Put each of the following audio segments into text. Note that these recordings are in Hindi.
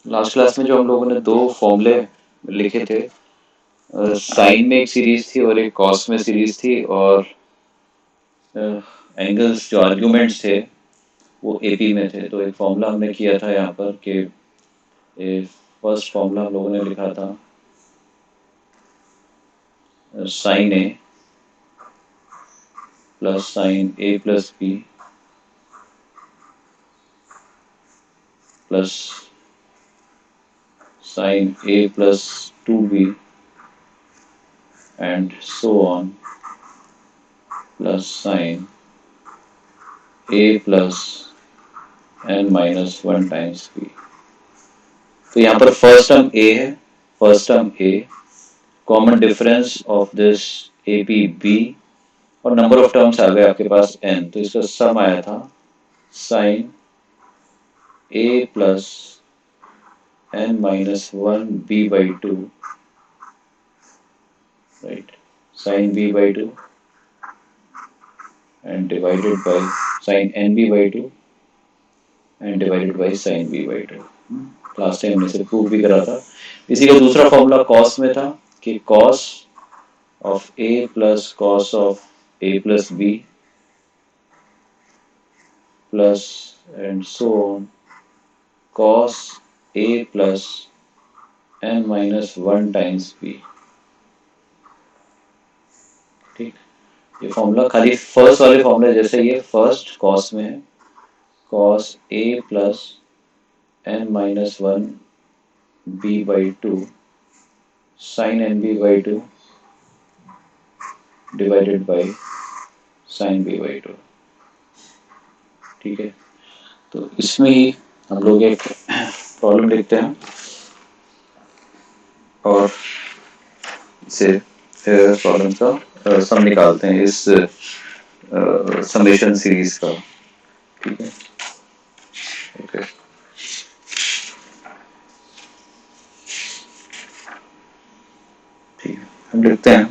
लास्ट क्लास में जो हम लोगों ने दो फॉर्मूले लिखे थे, साइन में एक सीरीज थी और एक कॉस में सीरीज थी, और एंगल्स जो आर्ग्यूमेंट्स थे वो एपी में थे। तो एक फॉर्मूला हमने किया था यहाँ पर कि फर्स्ट फॉर्मूला हम लोगों ने लिखा था sine a plus sine a plus b plus sine a plus 2b and so on plus sin a plus n minus 1 times b। तो यहाँ पर फर्स्ट टर्म a है, first term a, common difference of this A P b, और नंबर ऑफ टर्म्स आ गए आपके पास n। तो इसका सम आया था sine a plus n minus 1 b by 2, right, sine b by 2 and divided by sin nb by 2 and divided by sin b by 2। Last time हमने इसे प्रूव भी करा था। इसी का दूसरा फॉर्मूला कॉस में था कि cos of a plus cos of a plus b plus and so on cos a plus n minus 1 times b। ठीक, ये फॉर्मूला खाली फर्स्ट वाले फॉर्मूले जैसे ये फर्स्ट कॉस में है, cos a plus n minus 1 b by 2 sine n b by 2 divided by sine b by 2। ठीक है, तो इसमें ही हम लोग एक प्रॉब्लम लिखते हैं और इसे प्रॉब्लम का सम निकालते हैं इस समेशन सीरीज का। ठीक है, ओके, ठीक है, हम लिखते हैं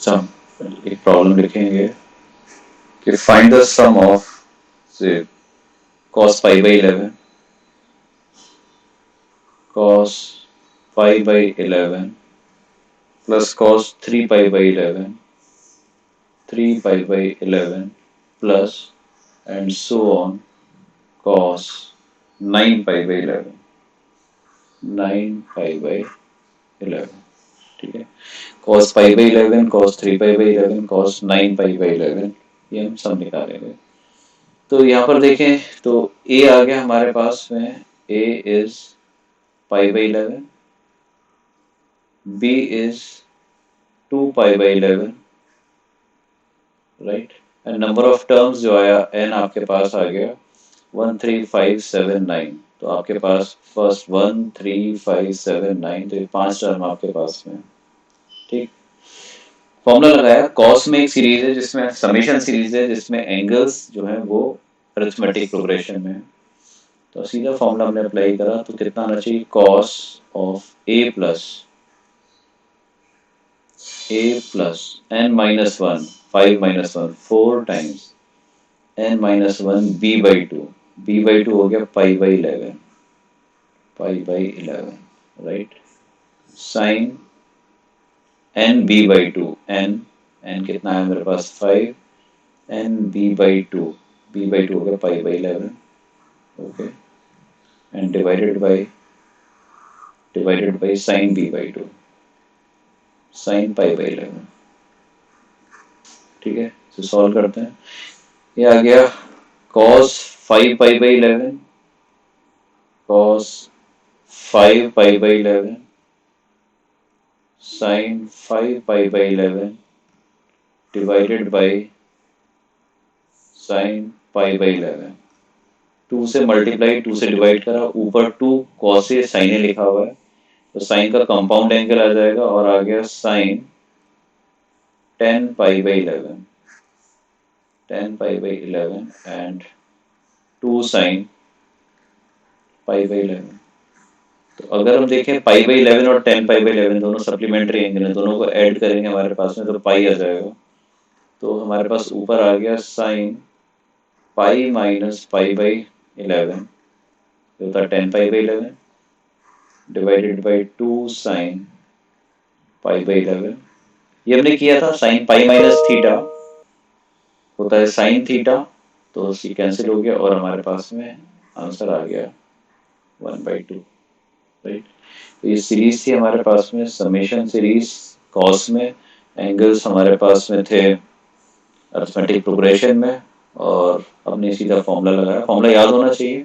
सम। एक प्रॉब्लम लिखेंगे कि फाइंड द सम ऑफ से cos pi by 11 cos pi by 11 plus cos 3 pi by 11 3 pi by 11 plus and so on cos 9 pi by 11 9 pi by 11। ठीक है, cos pi by 11 cos 3 pi by 11 cos 9 pi by 11, ये हम सब निकालेंगे। तो यहाँ पर देखें तो a आ गया हमारे पास में, a is pi by 11, b is 2 pi by 11, right, and number of terms जो आया n आपके पास आ गया 13579। तो आपके पास फर्स्ट 13579, तो ये 5 टर्म आपके पास में। ठीक, फॉर्मूला लगाया, कॉस में एक सीरीज है जिसमें समेशन सीरीज है जिसमें एंगल्स जो है वो अरिथमेटिक प्रोग्रेशन में है। तो सीधा फॉर्मूला हमने अप्लाई करा तो कितना आना चाहिए, cos of a plus n minus 1 5 minus 1 4 times n minus 1 b by 2, b by 2 हो गया pi by 11 right, sine n b by 2 n कितना है मेरे पास 5 n b बाई 2 हो गया pi by 11, okay, and divided by sign b by 2 sine pi by 11। ठीक है, तो सॉल्व करते हैं। ये आ गया cos 5 pi by 11 cos 5 pi by 11 sin 5 pi by 11 divided by sin pi by 11। 2 से मल्टीप्लाई 2 से डिवाइड करा, ऊपर 2 cos से sin लिखा हुआ है तो साइन का कंपाउंड एंगल आ जाएगा और आ गया sine 10 pi by 11 and 2 sine pi by 11। तो अगर हम देखें पाई बाई 11 और 10 पाई बाई 11 दोनों सप्लीमेंट्री एंगल हैं, दोनों को ऐड करेंगे हमारे पास में तो पाई आ जाएगा। तो हमारे पास ऊपर आ गया sine pi minus pi by 11 ये होता है 10 pi by 11 divided by 2 sin pi by 11। ये हमने किया था साइन पाई माइनस थीटा होता है साइन थीटा, तो उसकी कैंसिल हो गया और हमारे पास में आंसर आ गया 1/2। राइट, ये सीरीज थी हमारे पास में, समेशन सीरीज कॉस में, एंगल्स हमारे पास में थे अरिथमेटिक प्रोग्रेशन में, और हमने सीधा फॉर्मूला लगाया। फॉर्मूला याद होना चाहिए,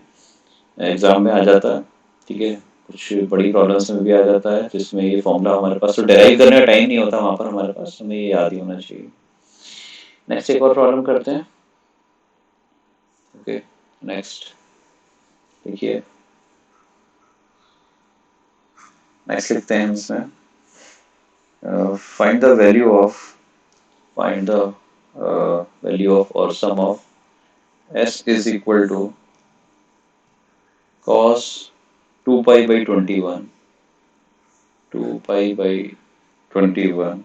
एग्जाम में आ जाता है, ठीक है, कुछ बड़ी प्रॉब्लम्स में भी आ जाता है जिसमें ये फॉर्मूला हमारे पास तो डेराइव करने का टाइम नहीं होता वहाँ पर हमारे पास, हमें ये याद ही होना चाहिए। नेक्स्ट एक और प्रॉब्लम करते हैं। ओके, नेक्स्ट देखिए, नेक्स्ट लिखते हैं इसमें, find the value of, find the value of or sum of s is equal to cos 2 pi by 21 2 pi by 21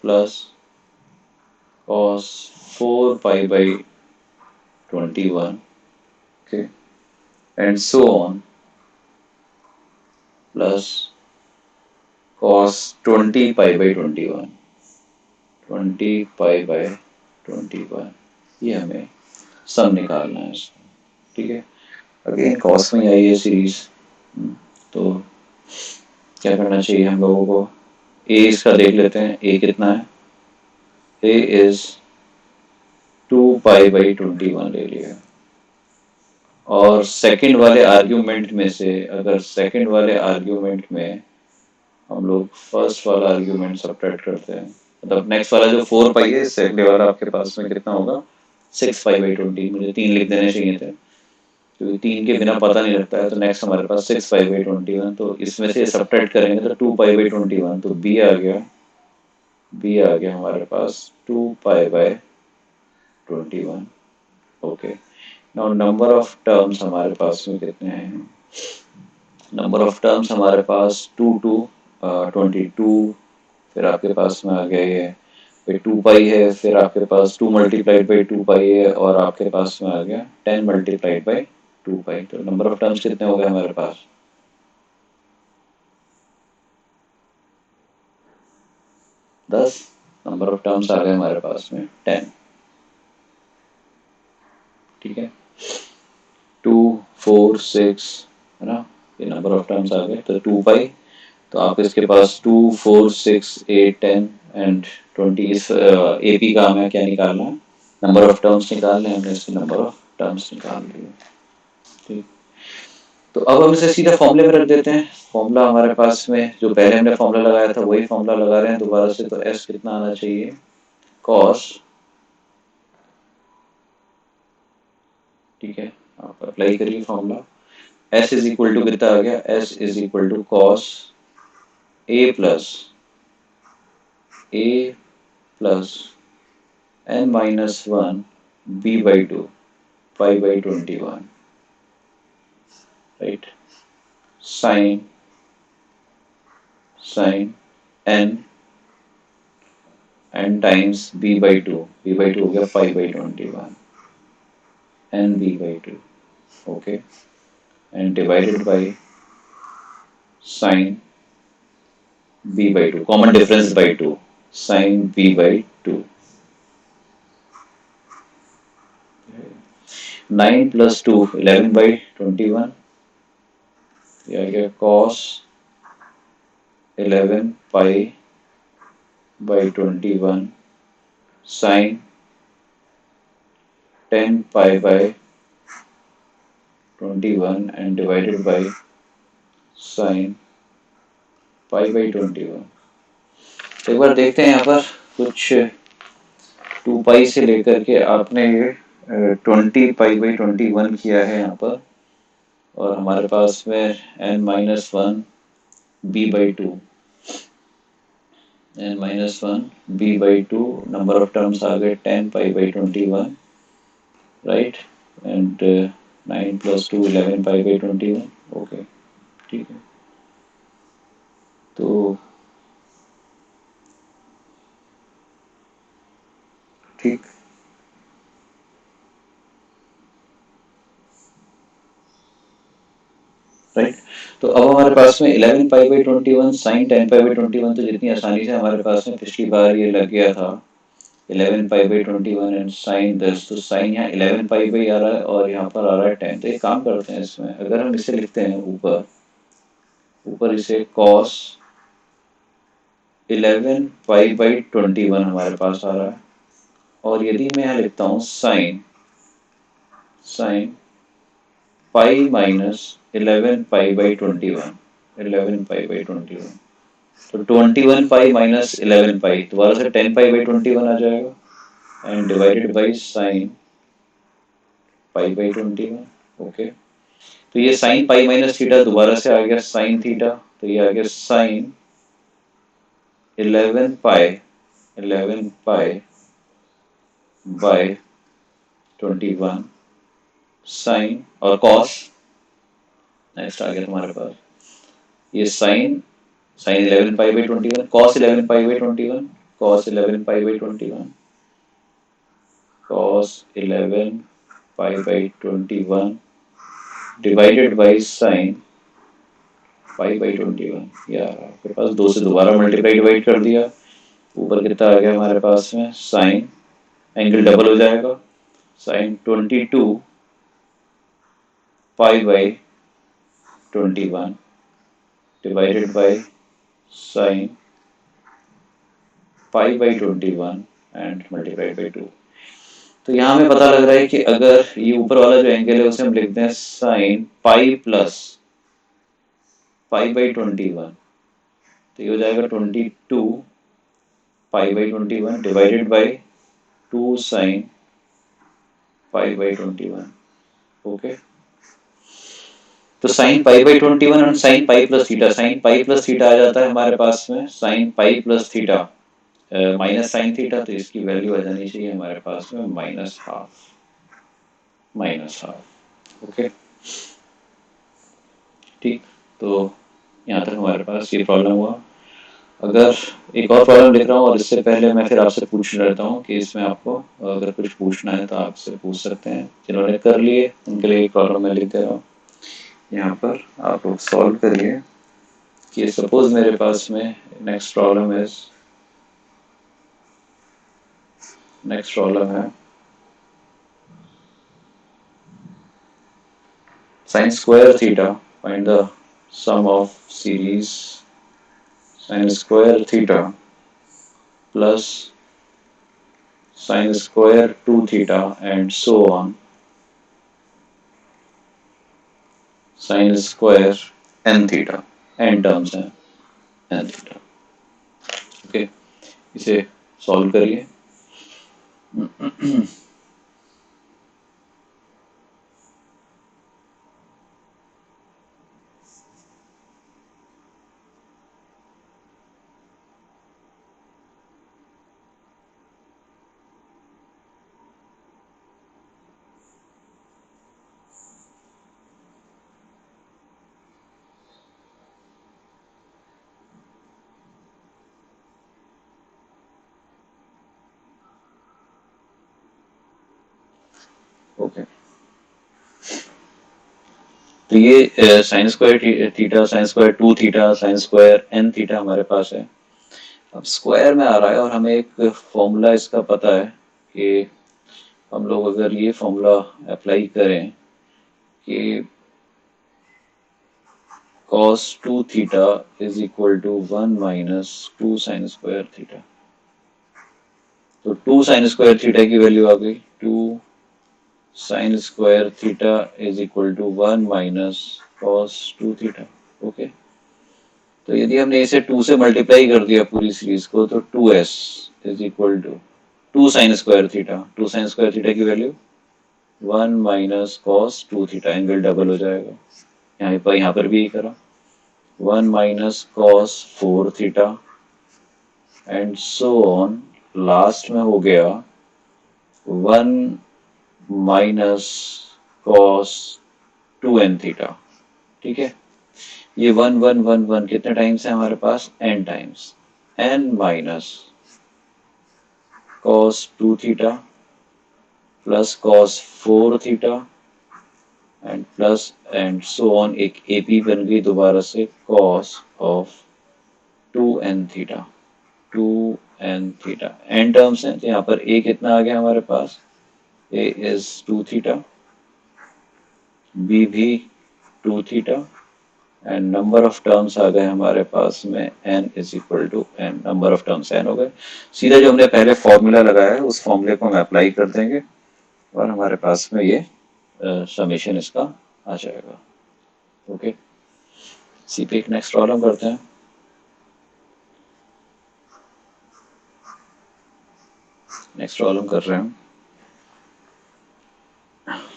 plus cos 4 pi by 21, okay, and so on, plus cos 20 pi by 21 20 pi by 21। ये हमें सम निकालना है इसमें, ठीक है। अगेन कॉस में आई है सीरीज, तो क्या करना चाहिए हम लोगों को, ए इसका देख लेते हैं, ए कितना है, ए इज 2 पाई बाई 21 ले लिया, और सेकंड वाले आर्ग्यूमेंट में से अगर सेकंड वाले आर्ग्यूमेंट में हम लोग फर्स्ट वाला आर्ग्यूमेंट सब्ट्रैक्ट करते हैं, मतलब नेक्स्ट वाला जो 4 पाई है, इससे अगले वाला आपके पास में कितना होगा, 6 पाई बाई 20। मुझे 3 लिख देने चाहिए थे क्योंकि 3 के बिना पता नहीं लगता है। तो नेक्स्ट हमारे पास 6 पाई बाई 21, तो इसमें से सब्ट्रैक्ट करेंगे तो 2 पाई बाई 21, तो बी आ गया हमारे पास 2 पाई by 21। Okay, now number of terms हमारे पास में कितने हैं, नंबर ऑफ टर्म्स हमारे पास 22, फिर आपके पास में आ गया ये, फिर 2 पाई है, फिर आपके पास 2 मल्टीप्लाइड बाई 2 पाई है, और आपके पास में आ गया 10 मल्टीप्लाइड बाई 2 पाई। तो नंबर ऑफ टर्म्स कितने हो गए हमारे पास, 10। नंबर ऑफ टर्म्स आ गए हमारे पास में 10, ठीक है, 2 4 6, है ना, ये नंबर ऑफ टर्म्स आ गए। तो 2 पाई, तो आप इसके पास 2 4 6 8 10 एंड 20, इस एपी का हमें क्या निकालना है, नंबर ऑफ टर्म्स निकालने, हमने इसके नंबर ऑफ टर्म्स निकाल दिए, ठीक। तो अब हम इसे सीधा फॉर्मूले में रख देते हैं। फॉर्मूला हमारे पास में जो पहले हमने फॉर्मूला लगाया था वही फॉर्मूला लगा रहे हैं दोबारा से। तो एस कितना आना चाहिए, कॉस, ठीक है, आप अप्लाई करिए formula. S is equal to कितना आ गया, S is equal to cos A plus A plus n-1 b/2 pi by 21, right, sine n times b/2 हो गया pi by 21 n b/2, okay, and divided by sine b/2, common difference by 2, sine b/2। 9 + 2 11/21, ये आ गया cos 11 pi sine 10 pi and divided by sine pi. तो एक बार देखते हैं यहाँ पर कुछ 2 पाई से लेकर के आपने ये 20 पाई/21 किया है यहाँ पर, और हमारे पास में n-1 b/2 n-1 b/2, number of terms आ गए 10 पाई/21, राइट, एंड 9 + 2 11 पाई/21, ओके, ठीक है। तो ठीक, राइट। तो अब हमारे पास में 11 पाई/21 साइन 10 पाई/21, तो जितनी आसानी से हमारे पास में पिछली बार ये लग गया था 11 पाई/21 एंड साइन 10, तो साइन यहाँ 11 पाई आ रहा है और यहाँ पर आ रहा है 10। तो एक काम करते हैं, इसमें अगर हम इसे लिखते हैं ऊपर ऊपर इसे कॉस 11 पाई/21 हमारे पास आ रहा है, और यदि मैं यहाँ लिखता हूँ साइन साइन पाई माइनस 11 पाई/21, 11 पाई/21, तो 21 पाई - 11 पाई दोबारा से 10 पाई/21 आ जाएगा and divided by sine pi. Okay, तो ये साइन पाई माइनस थीटा दोबारा से आ गया साइन थीटा, तो ये आ गया साइन 11 पाई/21 साइन और कॉस, नेक्स्ट आ गया तुम्हारे पास ये sine sine 11 pi cos 11 pi cos 11 pi cos 11 pi divided by sine pi. यार आपके पास दो से दोबारा मल्टीप्लाई डिवाइड कर दिया, ऊपर कितना आ गया हमारे पास में साइन, एंगल डबल हो जाएगा, sine 22 pi divided by sine pi and multiplied by 2। तो यहाँ हमें पता लग रहा है कि अगर ये ऊपर वाला जो एंगल है उसे हम लिखते हैं साइन पाई प्लस पाई/21, तो ये हो जाएगा 22 pi divided by 2 sine pi. Okay, तो साइन पाई/21 और sine pi plus theta, sine pi plus theta आ जाता है हमारे पास में sine pi plus theta minus sine theta, तो इसकी वैल्यू आ जानी चाहिए हमारे पास में -हाफ। ओके, ठीक। तो यहाँ तक हमारे पास ये प्रॉब्लम हुआ। अगर एक और प्रॉब्लम लिख रहा हूँ, और इससे पहले मैं फिर आपसे पूछ लेता हूँ कि इसमें आपको अगर कुछ पूछना है तो आपसे पूछ सकते हैं। जिन्होंने कर लिए उनके लिए एक प्रॉब्लम मैं लिख दे रहा हूँ, यहाँ पर आप लोग सॉल्व करिए कि सपोज मेरे पास में नेक्स्ट प्रॉब्लम है sin square theta, find the sum of series sin square theta plus sin square 2 theta and so on sin square n theta, n terms हैं n theta। ओके, इसे सॉल्व करिए। ओके, तो ये sign square theta, sine square 2 theta, sine square n theta हमारे पास है। अब स्क्वायर में आ रहा है और हमें एक फॉर्मूला इसका पता है कि हम लोग अगर ये फॉर्मूला अप्लाई करें कि cos 2 theta is equal to 1 minus 2 sine square theta, तो 2 साइन स्क्वायर थीटा की वैल्यू आ गई 2 sine square theta is equal to 1 minus cos 2 theta. Okay, तो यदि हमने इसे 2 से मल्टीप्लाई कर दिया पूरी सीरीज को, तो 2s is equal to 2 sine square theta, 2 sine square theta की value 1 minus cos 2 theta, angle double हो जाएगा, यहाँ पर भी यही करा 1 minus cos 4 theta and so on, last में हो गया 1 माइनस cos 2n थीटा। ठीक है, ये 1 1 1 1 कितने टाइम्स है हमारे पास n times, n minus cos 2 theta plus cos 4 theta and plus and so on, एक AP बन गई दोबारा से cos of 2n theta, 2n theta n terms हैं, तो यहाँ पर a कितना आ गया हमारे पास, a इज 2 थीटा, b भी 2 theta and number of terms आ गए हमारे पास में n is equal to n, number of terms n हो गए। सीधा जो हमने पहले फॉर्मूला लगाया है उस फॉर्मूले को हम अप्लाई कर देंगे और हमारे पास में ये समेशन इसका आ जाएगा। ओके, सी पे एक नेक्स्ट प्रॉब्लम करते हैं। नेक्स्ट प्रॉब्लम कर रहे हैं,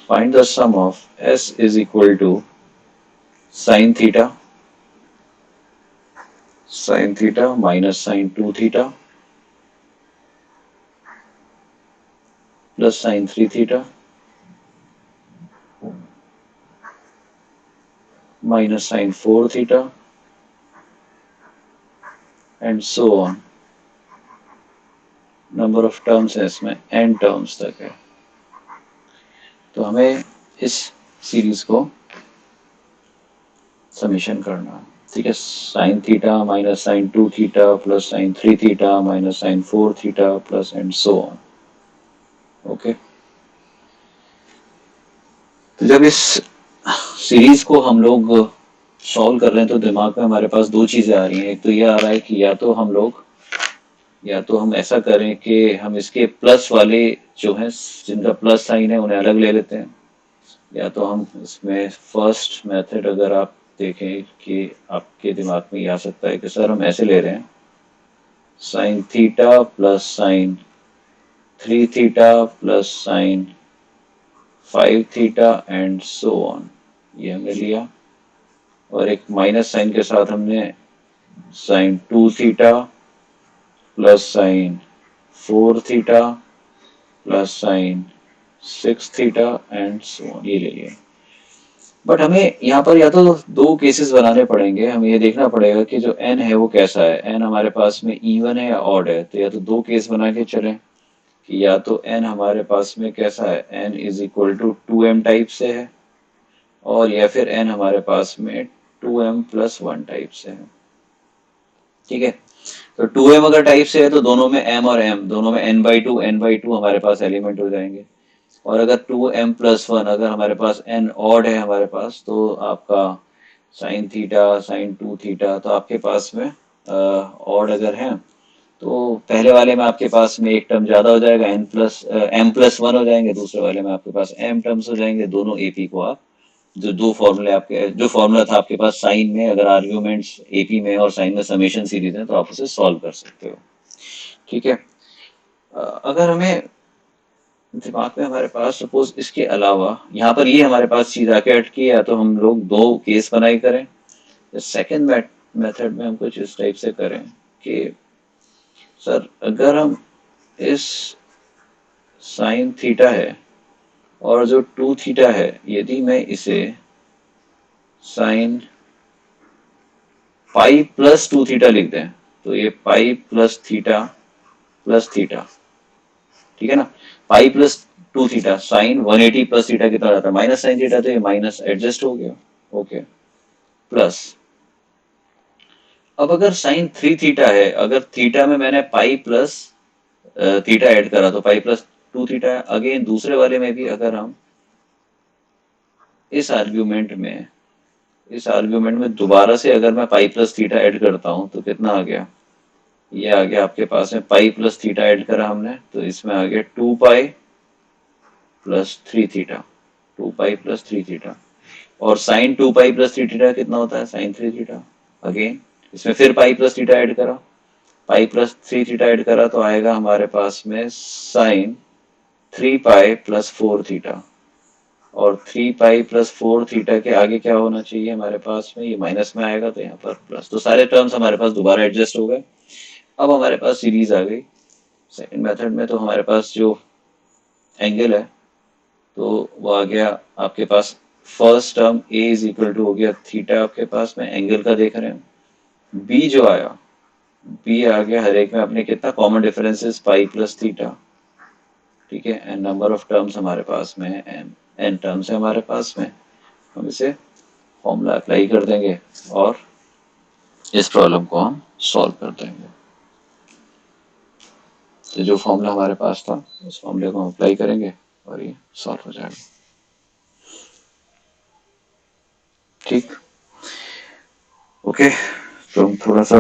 find the sum of s is equal to sin theta minus sin 2 theta plus sin 3 theta minus sin 4 theta and so on. Number of terms है इसमें n टर्म्स तक है, तो हमें इस सीरीज को समीशन करना है। ठीक है, sin theta minus sin 2 theta plus sin 3 theta minus sin 4 theta plus and so on. Okay, तो जब इस सीरीज को हम लोग सॉल्व कर रहे हैं तो दिमाग में हमारे पास दो चीजें आ रही हैं। एक तो ये आ रहा है कि या तो हम ऐसा करें कि हम इसके प्लस वाले जो हैं जिनका प्लस साइन है उन्हें अलग ले लेते हैं, या तो हम इसमें फर्स्ट मेथड अगर आप देखें कि आपके दिमाग में ये आ सकता है कि सर हम ऐसे ले रहे हैं sin theta plus sin 3 theta plus sin 5 theta and so on, ये हमने लिया। और एक माइनस साइन के साथ हमने sin 2 theta plus sin 4 theta plus sin 6 theta and so on, ये ले लिया। बट हमें यहाँ पर या तो दो केसेस बनाने पड़ेंगे, हमें ये देखना पड़ेगा कि जो n है वो कैसा है, n हमारे पास में इवन है या ऑड है। तो या तो दो केस बना के चलें कि या तो n हमारे पास में कैसा है, n is equal to 2m type से है, और या फिर n हमारे पास में 2m प्लस 1 टाइप से है। ठीक है, तो 2m अगर टाइप से है तो दोनों में m और m दोनों में n/2 हमारे पास एलिमेंट हो जाएंगे। और अगर 2m प्लस 1 अगर हमारे पास n ऑड है हमारे पास, तो आपका sin थीटा sin 2 थीटा तो आपके पास में ऑड अगर है तो पहले वाले में आपके पास में एक टर्म ज्यादा हो जाएगा, m+1 हो जाएंगे, दूसरे वाले में आपके पास m टर्म्स हो जाएंगे। दोनों AP को आप जो दो फॉर्मूले आपके जो फॉर्मूला था आपके पास साइन में, अगर आर्ग्यूमेंट्स AP में और साइन में समेशन सीरीज है तो आप उसे सॉल्व कर सकते हो। ठीक है, अगर हमें दिमाग में हमारे पास सपोज इसके अलावा यहाँ पर ये हमारे पास चीज आके अटकी है, या तो हम लोग दो केस बनाई करें। सेकेंड मेथड में हम कुछ इस टाइप से करें कि सर अगर हम इस साइन थीटा है और जो 2 थीटा है, यदि मैं इसे साइन पाई प्लस 2 थीटा लिख दें तो ये पाई प्लस थीटा, ठीक है ना, pi plus 2 theta sign 180 plus theta कितना रहता है, माइनस साइन थीटा, तो ये माइनस एडजस्ट हो गया। ओके, प्लस अब अगर साइन 3 थीटा है, अगर थीटा में मैंने पाई प्लस थीटा ऐड करा तो पाई प्लस 2 थीटा है। अगेन दूसरे वाले में भी अगर हम इस आर्ग्यूमेंट में दोबारा से अगर मैं पाई प्लस थीटा ऐड करता हूं तो कितना आ गया, ये आ गया आपके पास में पाई प्लस थीटा ऐड करा हमने तो इसमें आ गया 2 pi plus 3 theta, 2 pi plus 3 theta. और साइन 2 पाई प्लस 3 थीटा कितना होता है, साइन 3 थीटा। अगेन इसमें फिर पाई प्लस थीटा ऐड करा, पाई प्लस 3 थीटा ऐड करा तो आएगा हमारे पास में साइन 3 पाई प्लस 4 थीटा। और 3 पाई प्लस 4 थीटा के आगे क्या होना चाहिए हमारे पास में, ये माइनस में आएगा तो यहाँ पर प्लस, तो सारे टर्म्स हमारे पास दोबारा एडजस्ट हो गए। अब हमारे पास सीरीज आ गई। सेकंड मेथड में तो हमारे पास जो एंगल है तो वो आ गया आपके पास, first term a is equal to हो गया थीटा, आपके पास में एंगल का देख रहे हैं। b जो आया, b आ गया हर एक में अपने कितना कॉमन डिफरेंसेस पाई प्लस थीटा। ठीक है, एंड नंबर ऑफ टर्म्स हमारे पास में है n टर्म्स है हमारे पास में। हम इसे फॉर्मूला अप्लाई कर देंगे और इस प्रॉब्लम को हम सॉल्व कर देंगे। तो जो फॉर्मूला हमारे पास था उस फॉर्मूले को हम अप्लाई करेंगे और ये सॉल्व हो जाएगा। ठीक, ओके। तो हम थोड़ा सा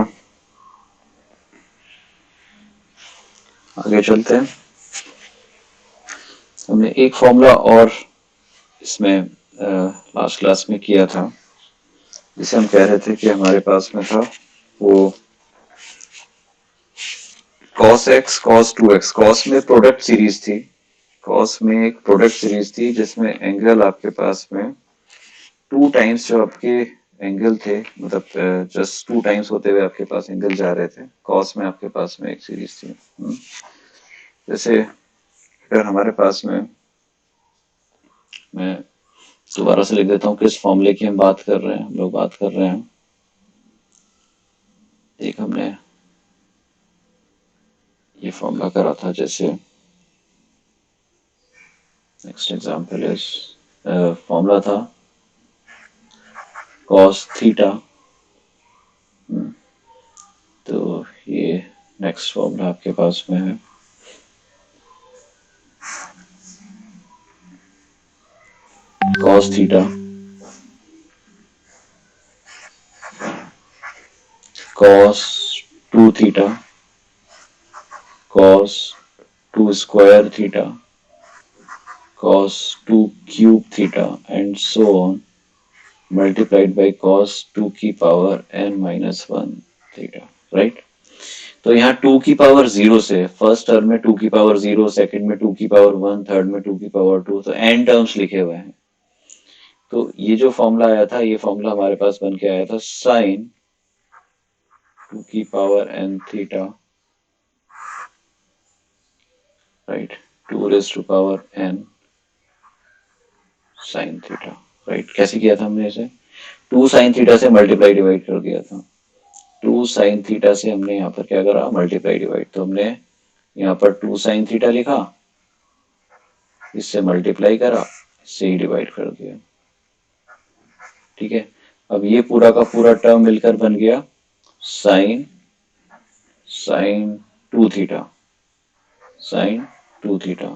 आगे चलते हैं। हमने एक फॉर्मूला और इसमें लास्ट क्लास में किया था, जिसे हम कह रहे थे कि हमारे पास में था वो cos x cos 2x। cos में प्रोडक्ट सीरीज थी, cos में एक प्रोडक्ट सीरीज थी जिसमें एंगल आपके पास में 2 टाइम्स जो आपके एंगल थे, मतलब जस्ट 2 टाइम्स होते हुए आपके पास एंगल जा रहे थे। cos में आपके पास में एक सीरीज थी। जैसे अगर हमारे पास में, मैं दोबारा से लिख देता हूँ किस फॉर्मूले की हम बात कर रहे हैं। हम लोग बात कर रहे हैं, एक हमने ये फॉर्मूला करा था, जैसे नेक्स्ट एग्जांपल इज फॉर्मूला था cos थीटा। तो ये नेक्स्ट फॉर्मूला आपके पास में है cos theta cos 2 theta cos 2 square theta cos 2 cube theta and so on multiplied by cos 2 की power n minus 1 theta. Right. तो यहाँ 2 की पावर 0 से फर्स्ट टर्म में 2 की पावर 0, सेकंड में 2 की पावर 1, थर्ड में 2 की पावर 2, तो n टर्म्स लिखे हुए हैं। तो ये जो फॉर्मूला आया था, ये फॉर्मूला हमारे पास बन के आया था साइन 2 की power n theta, right, 2 raise to power n sine theta. Right, कैसे किया था हमने इसे? 2 साइन थीटा से मल्टीप्लाई डिवाइड कर दिया था। 2 साइन थीटा से हमने यहाँ पर क्या करा? Multiply divide. तो हमने यहाँ पर 2 साइन थीटा लिखा, इससे मल्टीप्लाई करा, इससे ही डिवाइड कर दिया। ठीक है। अब ये पूरा का पूरा टर्म मिलकर बन गया sine sine 2 theta, sine 2 theta.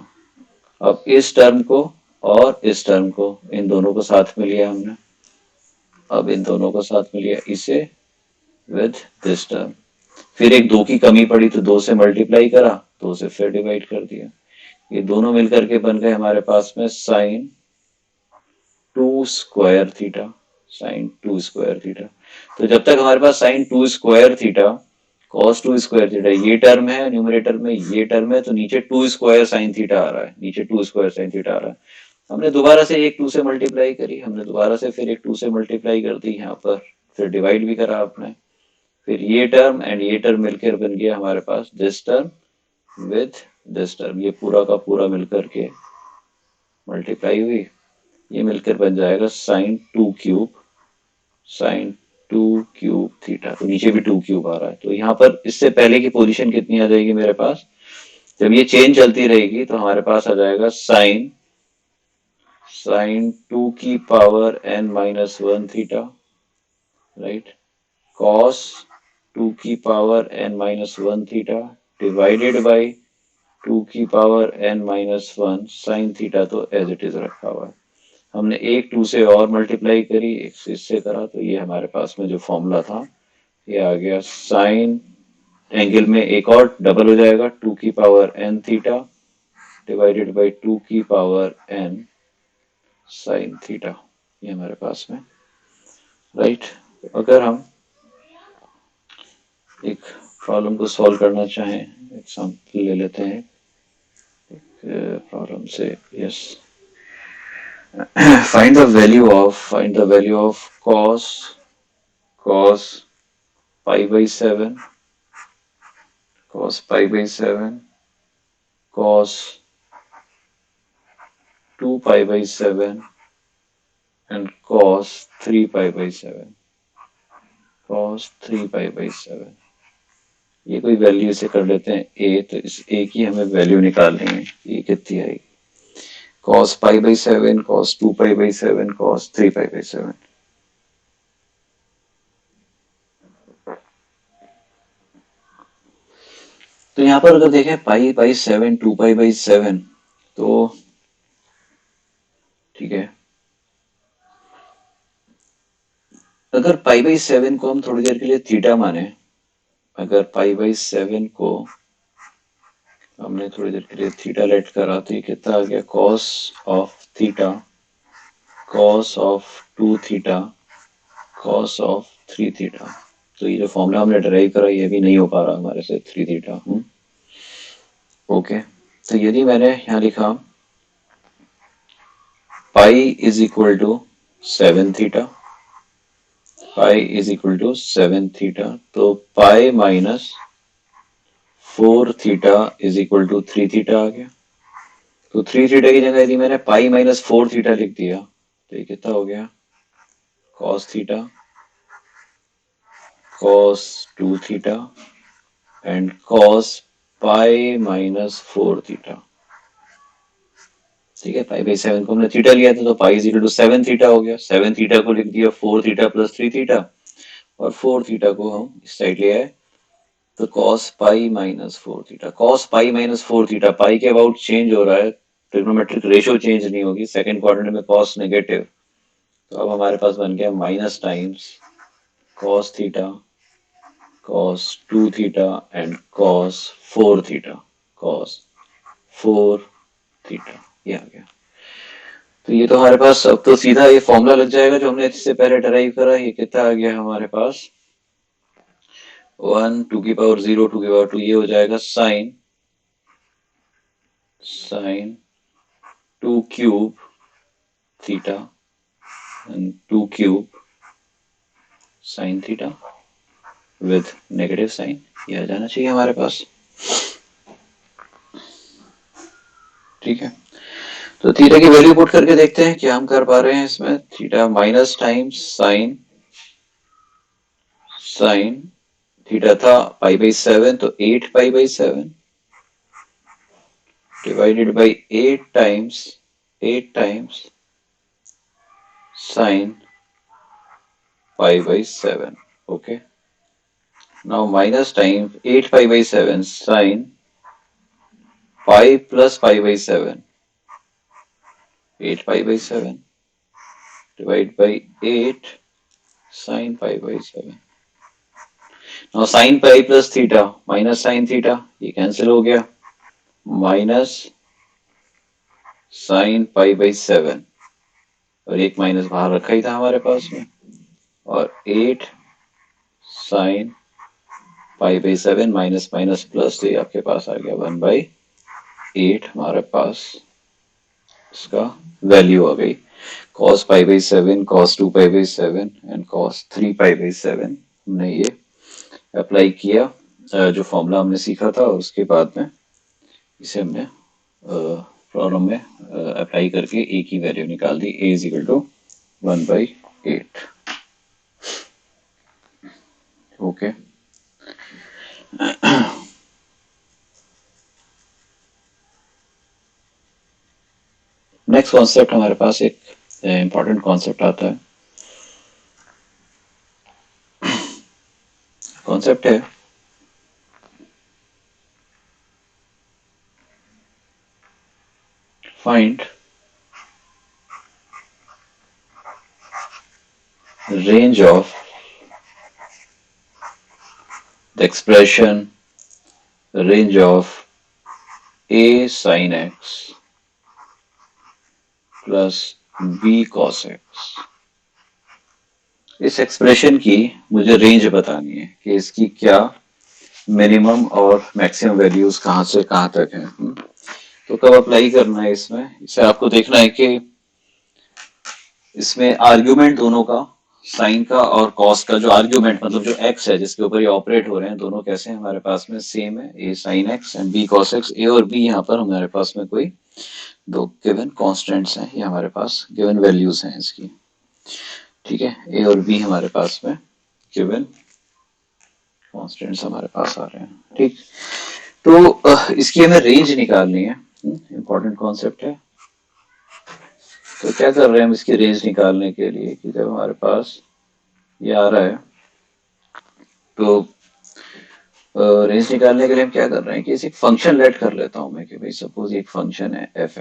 अब इस टर्म को और इस टर्म को, इन दोनों को साथ में लिया हमने। अब इन दोनों को साथ में लिया, इसे विद दिस टर्म। फिर एक 2 की कमी पड़ी तो 2 से मल्टीप्लाई करा, 2 से फिर डिवाइड कर दिया। ये दोनों मिलकर के बन गए हमारे पास में sine 2 square theta, sine 2 square theta. तो जब तक हमारे पास sine 2 square theta cos 2 square theta ये टर्म है, न्यूमरेटर में ये टर्म है, तो नीचे 2 स्क्वायर साइन थीटा आ रहा है, नीचे 2 स्क्वायर साइन थीटा आ रहा है। हमने दोबारा से एक 2 से मल्टीप्लाई करी, हमने दोबारा से फिर एक 2 से मल्टीप्लाई कर दी यहाँ पर, फिर डिवाइड भी करा आपने। फिर ये टर्म एंड ये टर्म मिलकर बन गया हमारे पास this term with this term. ये पूरा का पूरा मिलकर के मल्टीप्लाई हुई, ये मिलकर बन जाएगा sine 2 cube, sine 2 cube theta. तो नीचे भी 2 क्यूब आ रहा है। तो यहाँ पर इससे पहले की पोजीशन कितनी आ जाएगी मेरे पास? जब ये चेंज चलती रहेगी तो हमारे पास आ जाएगा साइन साइन 2 की power n minus 1 theta, right, cos 2 की power n minus 1 theta divided by 2 की power n minus 1 sign theta. तो एज इट इज रखा हुआ है। हमने एक 2 से और मल्टीप्लाई करी, एक से इससे करा, तो ये हमारे पास में जो फॉर्मूला था ये आ गया साइन, एंगल में एक और डबल हो जाएगा, 2 की power n theta divided by 2 की पावर n साइन थीटा। ये हमारे पास में, राइट। अगर हम एक प्रॉब्लम को सॉल्व करना चाहें, एग्जांपल ले लेते हैं प्रॉब्लम से। Yes, find the value of cos pi by 7, cos pi by 7, cos 2 pi by 7 and cos 3 pi by 7, cos 3 pi by 7। ये कोई वैल्यू से कर लेते हैं a, तो इस a की हमें वैल्यू निकालनी है, ये कितनी आएगी? cos pi by 7, cos 2 pi by 7, cos 3 pi by 7। तो यहाँ पर अगर देखें पाई बाई 7, 2 पाई बाई 7, तो ठीक है, अगर पाई बाई 7 को हम थोड़ी देर के लिए थीटा माने, अगर पाई बाई 7 को हमने थोड़ी देर के लिए थीटा लेट करा, तो ये कितना आ गया, cos of theta, cos of 2 theta, cos of 3 theta. तो ये जो फॉर्मूला हमने डराइव करा ये भी नहीं हो पा रहा हमारे से 3 थीटा। ओके, तो यदि मैंने यहाँ लिखा pi is equal to 7 theta, pi is equal to 7 theta, तो pi minus 4 theta is equal to 3 theta आ गया। तो 3 थीटा की जगह यदि मैंने पाई माइनस 4 थीटा लिख दिया तो ये कितना हो गया, cos theta, cos 2 theta and cos pi minus 4 theta. ठीक है, पाई बाई 7 को हमने थीटा लिया था, तो pi is equal to 7 theta हो गया। 7 थीटा को लिख दिया 4 थीटा प्लस 3 थीटा, और 4 थीटा को हम इस साइड ले आए, तो cos pi minus 4 theta. cos pi minus 4 theta, pi के अबाउट चेंज हो रहा है, ट्रिग्नोमेट्रिक रेशियो चेंज नहीं होगी, सेकंड क्वाड्रेंट में cos नेगेटिव, तो अब हमारे पास बन गया minus times cos theta, cos 2 theta and cos 4 theta, cos 4 theta, ये आ गया। तो ये तो हमारे पास अब तो सीधा ये फॉर्मूला लग जाएगा जो हमने इससे पहले डराइव करा। ये कितना आ गया हमारे पास, 1 टू की पावर 0 टू की पावर 2, ये हो जाएगा sine 2 cube theta and 2 cube sine theta with negative sine, ये आ जाना चाहिए हमारे पास। ठीक है, तो थीटा की वैल्यू पुट करके देखते हैं क्या हम कर पा रहे हैं इसमें। Theta minus times sine theta था पाई बाई 7, तो 8 pi by 7 divided by 8 times sin pi by 7. Okay, now minus times 8 pi by 7 sin pi plus pi by 7, 8 pi by 7 divided by 8 sin pi by 7. now sin pi plus theta minus sin theta, ये कैंसिल हो गया, माइनस sin pi by 7, और एक माइनस बाहर रखा ही था हमारे पास में, और 8 sin pi by 7 minus minus plus, तो ये आपके पास आ गया 1/8 हमारे पास इसका वैल्यू आ गई। cos pi by 7, cos 2 pi by 7 and cos 3 pi by 7 हमने ये अप्लाई किया, जो फॉर्मूला हमने सीखा था, और उसके बाद में इसे हमने प्रॉब्लम में अप्लाई करके ए की वैल्यू निकाल दी, a is equal to 1/8। Okay, next concept हमारे पास एक इंपॉर्टेंट कॉन्सेप्ट आता है। कॉन्सेप्ट है find range of the expression range of a sin x plus b cos x। इस एक्सप्रेशन की मुझे रेंज बतानी है कि इसकी क्या मिनिमम और मैक्सिमम वैल्यूज कहां से कहां तक है। तो कब अप्लाई करना है इसमें, इसे आपको देखना है कि इसमें आर्ग्यूमेंट दोनों का, साइन का और कॉस का, जो आर्ग्यूमेंट मतलब जो एक्स है जिसके ऊपर ये ऑपरेट हो रहे हैं, दोनों कैसे हमारे पास में सेम है, A sine X and B cos X. A और बी यहाँ पर हमारे पास में कोई दो गिवन कॉन्स्टेंट्स हैं, ये हमारे पास गिवन वैल्यूज हैं इसकी। ठीक है, ए और बी हमारे पास में गिवन कॉन्स्टेंट्स हमारे पास आ रहे हैं। ठीक, तो इसकी हमें रेंज निकालनी है, इंपॉर्टेंट कॉन्सेप्ट है। तो क्या कर रहे हैं हम इसकी रेंज निकालने के लिए कि जब हमारे पास ये आ रहा है तो रेंज निकालने के लिए हम क्या कर रहे हैं कि इसे एक फंक्शन लेट कर लेता हूं मैं कि भाई सपोज एक फंक्शन है एफ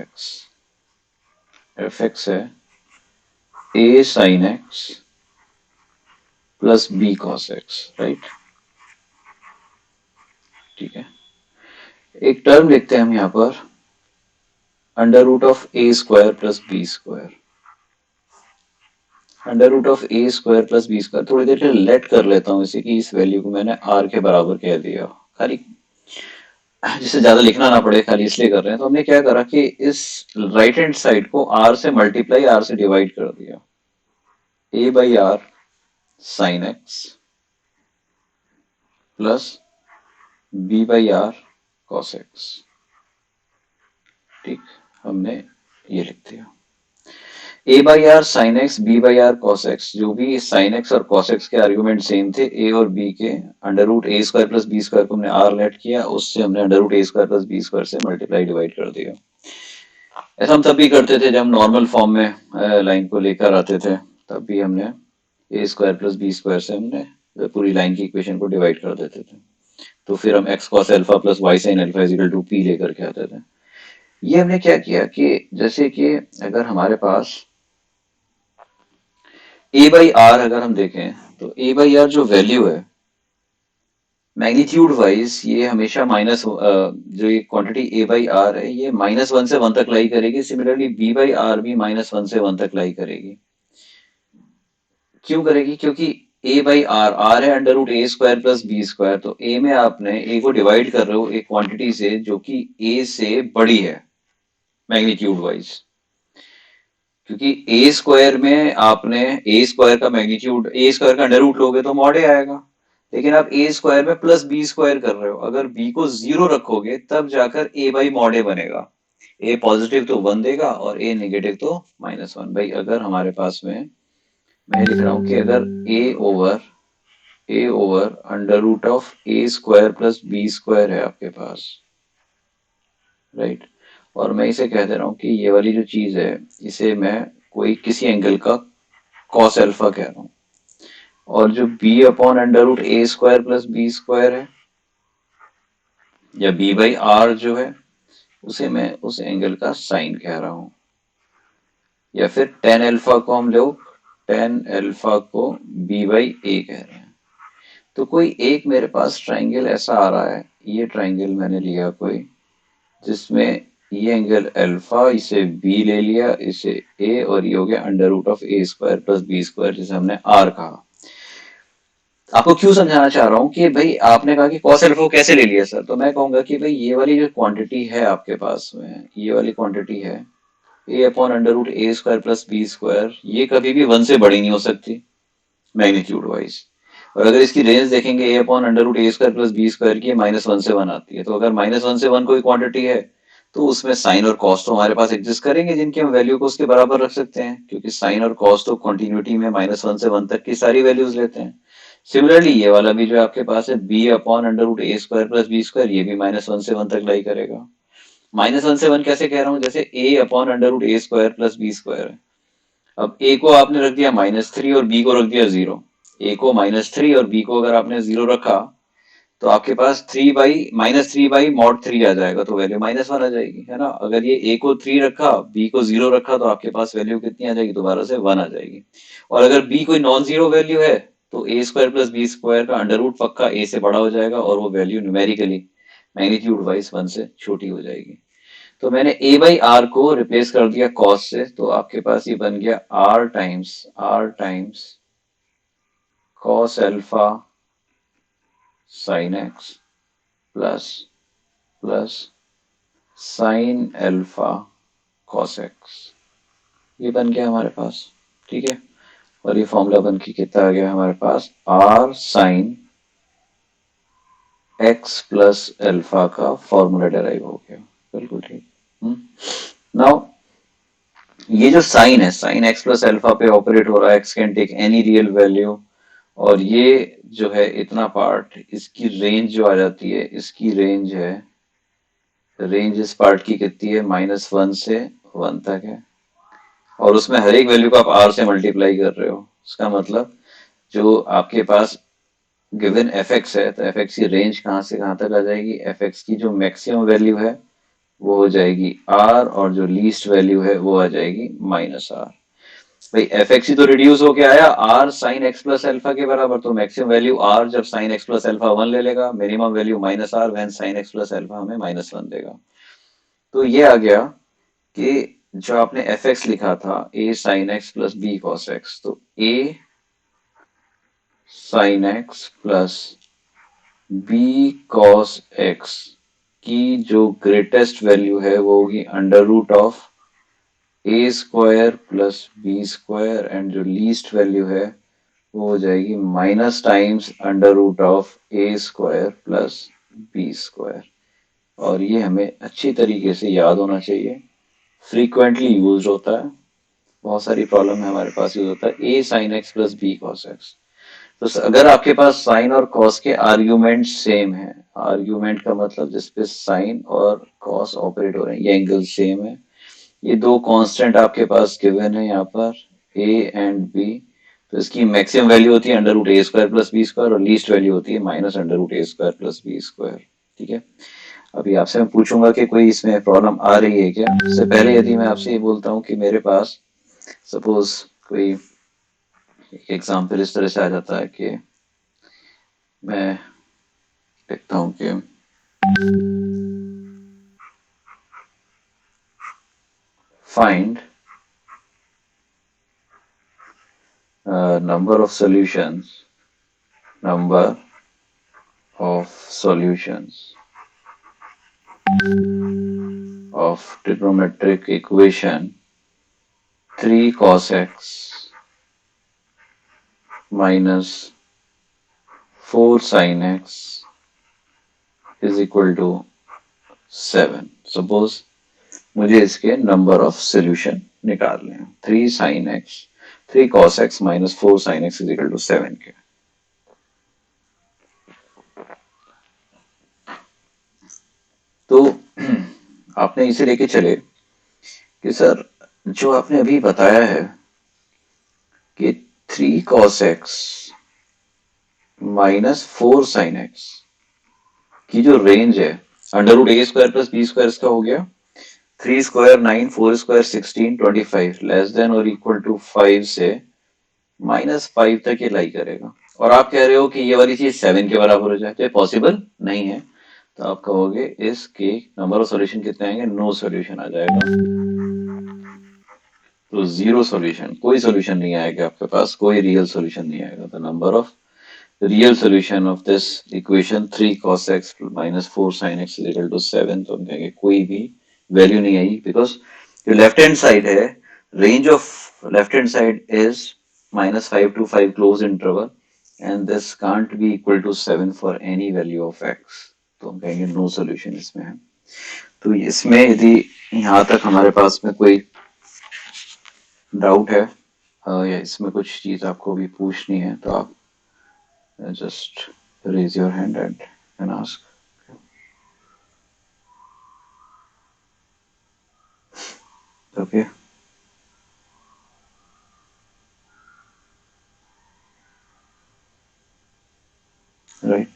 एक्स है A sine X plus B cos X, right. ठीक है, एक टर्म लिखते हैं हम यहाँ पर under root of A square plus B square. Under root of A square plus B square थोड़ी देर के लिए लेट कर लेता हूँ इसे कि इस वैल्यू को मैंने आर के बराबर कह दिया, खाली जिससे ज्यादा लिखना ना पड़े, खाली इसलिए कर रहे हैं। तो हमने क्या करा कि इस राइट हैंड साइड को आर से मल्टीप्लाई आर से डिवाइड कर दिया, A by R sine X plus B by R cos X. ठीक, हमने ये लिख दिया A by R sine X B by R cos X. जो भी साइन एक्स और कॉस एक्स के आर्ग्यूमेंट सेम थे ए और बी के, under root A square plus B square को हमने आर लेट किया, उससे हमने under root A square plus B square से मल्टीप्लाई डिवाइड कर दिया। ऐसा हम तब भी करते थे जब हम नॉर्मल फॉर्म में लाइन को लेकर आते थे, तब भी हमने ए स्क्वायर प्लस बी स्क्वायर से हमने पूरी लाइन की इक्वेशन को डिवाइड कर देते थे। तो फिर हम X cos alpha plus Y sine alpha is equal to P लेकर के आते थे। ये हमने क्या किया कि जैसे कि अगर हमारे पास ए बाई आर अगर हम देखें तो ए बाई आर जो वैल्यू है मैग्नीट्यूड वाइज ये हमेशा जो ये क्वांटिटी ए बाई आर है ये -1 से 1 तक लाई करेगी। सिमिलरली बी बाई आर भी -1 से 1 तक लाई करेगी। क्यों करेगी? क्योंकि ए बाई आर, आर है under root A square plus B square, तो ए में आपने ए को डिवाइड कर रहे हो एक क्वांटिटी से जो कि ए से बड़ी है मैग्नीट्यूड वाइज। क्योंकि ए स्क्वायर में आपने ए स्क्वायर का मैग्नीट्यूड, ए स्क्वायर का अंडर रूट लोगे तो मॉड ए आएगा, लेकिन आप ए स्क्वायर में प्लस बी स्क्वायर कर रहे हो, अगर बी को 0 रखोगे तब जाकर ए बाई मॉड ए बनेगा। ए पॉजिटिव तो 1 देगा और ए नेगेटिव तो -1। भाई अगर हमारे पास में, मैं लिख रहा हूं कि अगर A over under root of A square plus B square है आपके पास, राइट, और मैं इसे कह दे रहा हूं कि ये वाली जो चीज है इसे मैं कोई किसी एंगल का कॉस अल्फा कह रहा हूं, और जो B upon under root A square plus B square है या बी बाई आर जो है उसे मैं उस एंगल का साइन कह रहा हूं, या फिर टेन अल्फा को हम लोग टेन अल्फा को बी बाई ए कह रहे हैं। तो कोई एक मेरे पास ट्राइंगल ऐसा आ रहा है, ये ट्राइंगल मैंने लिया कोई जिसमें ये एंगल अल्फा, इसे बी ले लिया, इसे ए, और ये हो गया under root of A square plus B square जिसे हमने आर कहा। आपको क्यों समझाना चाह रहा हूं कि भाई आपने कहा कि कॉस अल्फा को कैसे ले लिया सर, तो मैं कहूंगा कि भाई ये वाली जो क्वांटिटी है आपके पास में, ये वाली क्वांटिटी है ए upon under root A square plus B square, ये कभी भी 1 से बड़ी नहीं हो सकती मैग्नीट्यूड वाइज। और अगर इसकी रेंज देखेंगे ए upon under root A square plus B square की -1 से 1 आती है, तो अगर -1 से 1 कोई क्वांटिटी है तो उसमें साइन और कॉस तो हमारे पास एग्जिस्ट करेंगे जिनकी हम वैल्यू को उसके बराबर रख सकते हैं, क्योंकि साइन और कॉस तो कंटिन्यूटी में -1 से 1 तक की सारी वैल्यूज लेते हैं। सिमिलरली ये वाला भी जो आपके पास है B upon under root A square plus B square, ये भी -1 से 1 तक लाई करेगा। -1 से 1 कैसे कह रहा हूं? जैसे ए upon under root A square plus B square है, अब ए को आपने रख दिया -3 और बी को रख दिया 0। ए को -3 और बी को अगर आपने 0 रखा तो आपके पास -3 बाई मॉड 3 आ जाएगा, तो वैल्यू -1 आ जाएगी, है ना। अगर ये ए को 3 रखा, बी को 0 रखा, तो आपके पास वैल्यू कितनी आ जाएगी? दोबारा से 1 आ जाएगी। और अगर बी कोई नॉन जीरो वैल्यू है तो ए स्क्वायर प्लस बी स्क्वायर का अंडर रूट पक्का ए से बड़ा हो जाएगा और वो वैल्यू न्यूमेरिकली मैग्नीट्यूड वाइज 1 से छोटी हो जाएगी। तो मैंने ए बाई आर को रिप्लेस कर दिया कॉस से, तो आपके पास ये बन गया R times cos alpha sine X plus plus sine alpha cos X. ये बन गया हमारे पास, ठीक है। और ये फॉर्मूला बन के कितना आ गया हमारे पास? R sine X plus alpha का फॉर्मूला डेराइव हो गया, बिल्कुल ठीक। नाउ ये जो साइन है, साइन एक्स प्लस अल्फा पे ऑपरेट हो रहा है, X can take any real value, और ये जो है इतना पार्ट, इसकी रेंज जो आ जाती है, इसकी रेंज है, रेंज इस पार्ट की कितनी है? -1 से 1 तक है। और उसमें हर एक वैल्यू को आप आर से मल्टीप्लाई कर रहे हो। उसका मतलब जो आपके पास गिवन एफ एक्स है, तो एफ एक्स की रेंज कहाँ से कहाँ तक आ जाएगी, एफ एक्स की जो मैक्सिमम वैल्यू है वो हो जाएगी आर, और जो लीस्ट वैल्यू है वो आ जाएगी माइनस आर। भाई एफ एक्स ही तो रिड्यूस होके आया R sine X plus alpha के बराबर, तो मैक्सिमम वैल्यू आर जब साइन एक्स प्लस अल्फा 1 ले लेगा, minimum value minus R when sine X plus alpha हमें -1 देगा। तो ये आ गया कि जो आपने एफ एक्स लिखा था A sine X plus B cos X, तो A sine X plus B cos X की जो ग्रेटेस्ट वैल्यू है वो होगी under root of A square plus B square, and जो लीस्ट वैल्यू है वो हो जाएगी minus times under root of A square plus B square. और ये हमें अच्छी तरीके से याद होना चाहिए, फ्रीक्वेंटली यूज होता है, बहुत सारी प्रॉब्लम में हमारे पास यूज होता है, A sine X plus B cos X. तो अगर आपके पास साइन और कॉस के आर्ग्यूमेंट सेम है, आर्ग्यूमेंट का मतलब जिसपे साइन और कॉस ऑपरेट हो रहे हैं, ये एंगल सेम है, ये दो कांस्टेंट आपके पास गिवन है यहाँ पर ए एंड बी, तो इसकी मैक्सिमम वैल्यू होती है under root A square plus B square, और लीस्ट वैल्यू होती है minus under root A square plus B square. ठीक है, अभी आपसे मैं पूछूंगा कि कोई इसमें प्रॉब्लम आ रही है क्या। इससे पहले यदि मैं आपसे ये बोलता हूँ कि मेरे पास सपोज कोई एग्जाम्पल इस तरह से आ जाता है कि मैं लिखता हूँ कि find number of solutions, number of solutions of trigonometric equation 3 cos x minus 4 sin x is equal to 7। Suppose मुझे इसके नंबर ऑफ सोल्यूशन निकालने हैं, 3 sin x 3 cos x minus 4 sin x is equal to 7 के। तो आपने इसे लेके चले कि सर जो आपने अभी बताया है कि 3 cos x minus 4 sin x की जो रेंज है under root A square plus B square, इसका हो गया 3 स्क्वायर 9, 4 स्क्वायर 16, 25 लेस देन और इक्वल टू 5 से -5 तक ये लाई करेगा, और आप कह रहे हो कि ये वाली चीज 7 के बराबर हो जाए, तो ये पॉसिबल नहीं है। तो आप कहोगे इसके नंबर ऑफ सॉल्यूशन कितने आएंगे, नो सॉल्यूशन आ जाएगा। तो जीरो सॉल्यूशन, कोई सॉल्यूशन नहीं आएगा आपके पास, कोई रियल सॉल्यूशन नहीं आएगा। The number of real solution of this equation 3 cos x minus 4 sin x is equal to 7, तो हम कहेंगे कोई भी वैल्यू नहीं आई, बिकॉज जो लेफ्ट हैंड साइड है, range of left hand side is -5 to 5 close interval, and this can't be equal to 7 for any value of x, तो हम कहेंगे नो सॉल्यूशन इसमें है। तो इसमें यदि यहाँ तक हमारे पास में कोई डाउट है या इसमें कुछ चीज आपको भी पूछनी है, तो आप just raise your hand and ask. Okay. Right.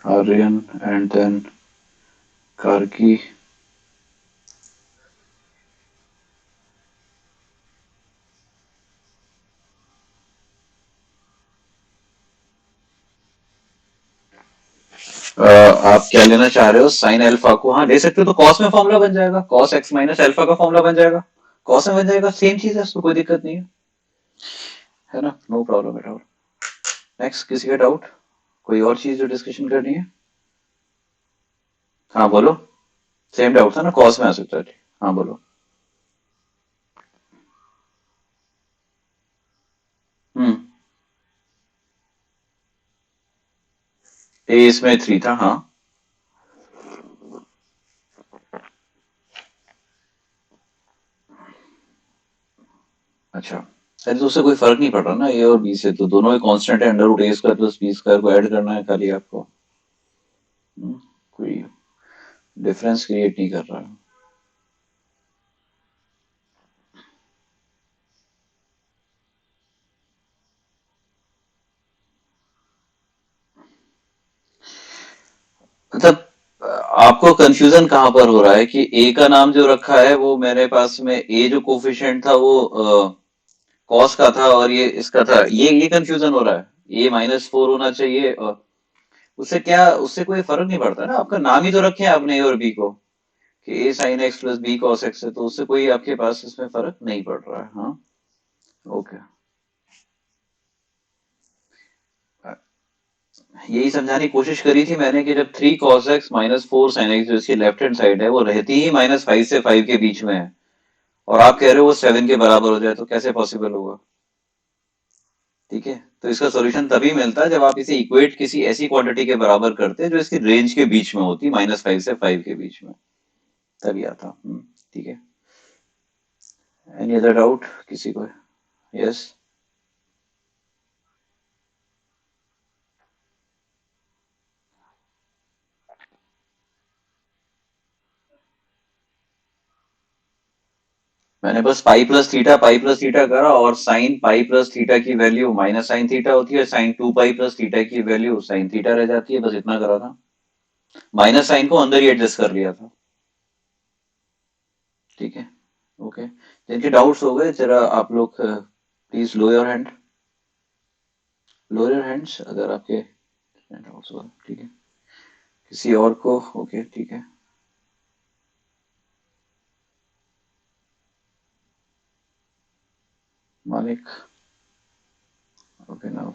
Aryan and then Karki. आप क्या लेना चाह रहे हो, साइन अल्फा को हाँ ले सकते हो, तो कॉस में फॉर्मूला बन जाएगा, कॉस एक्स माइनस अल्फा का फॉर्मूला बन जाएगा, कॉस में बन जाएगा, सेम चीज है, उसको कोई दिक्कत नहीं है ना, no problem at all. Next किसी का डाउट, कोई और चीज जो डिस्कशन करनी है। हाँ बोलो, सेम डाउट था ना, कॉस में आ सकता है। हाँ बोलो। हम्म, ए इसमें 3 था हाँ। अच्छा, अरे तो उससे कोई फर्क नहीं पड़ रहा ना, ए और बी से, तो दोनों ही कांस्टेंट है, under root A square plus B square को ऐड करना है खाली आपको। कोई डिफरेंस क्रिएट नहीं कर रहा है। मतलब आपको कंफ्यूजन कहाँ पर हो रहा है कि ए का नाम जो रखा है वो मेरे पास में ए जो कोफिशिएंट था वो कॉस का था और ये इसका था, ये कंफ्यूजन हो रहा है। ए -4 होना चाहिए, और उससे क्या, उससे कोई फर्क नहीं पड़ता ना, आपका नाम ही तो रखे हैं आपने ए और बी को, कि A sine X plus B cos X है, तो उससे कोई आपके पास इसमें फर्क नहीं पड़ रहा है। हाँ, ओके। यही समझाने की कोशिश करी थी मैंने कि जब 3 cos x -4 sin x जो इसकी लेफ्ट हैंड साइड है वो रहती ही -5 से 5 के बीच में है, और आप कह रहे हो वो 7 के बराबर हो जाए, तो कैसे पॉसिबल होगा? ठीक है, तो इसका सॉल्यूशन तभी मिलता है जब आप इसे इक्वेट किसी ऐसी क्वांटिटी के बराबर करते हैं जो इसकी रेंज के बीच में होती, -5 से 5 के बीच में, तभी आता। ठीक है। एनी अदर डाउट किसी को? यस। मैंने बस पाई प्लस थीटा करा, और साइन पाई प्लस थीटा की वैल्यू माइनस साइन थीटा होती है, साइन 2 पाई प्लस थीटा की वैल्यू साइन थीटा रह जाती है, बस इतना करा था। माइनस साइन को अंदर ही एडजस्ट कर लिया था। ठीक है, ओके। जिनके डाउट्स हो गए जरा आप लोग please low your hand, low your hands अगर आपके डाउट्स हो। ठीक है, किसी और को? ओके, ठीक है। Malik, Abhinav,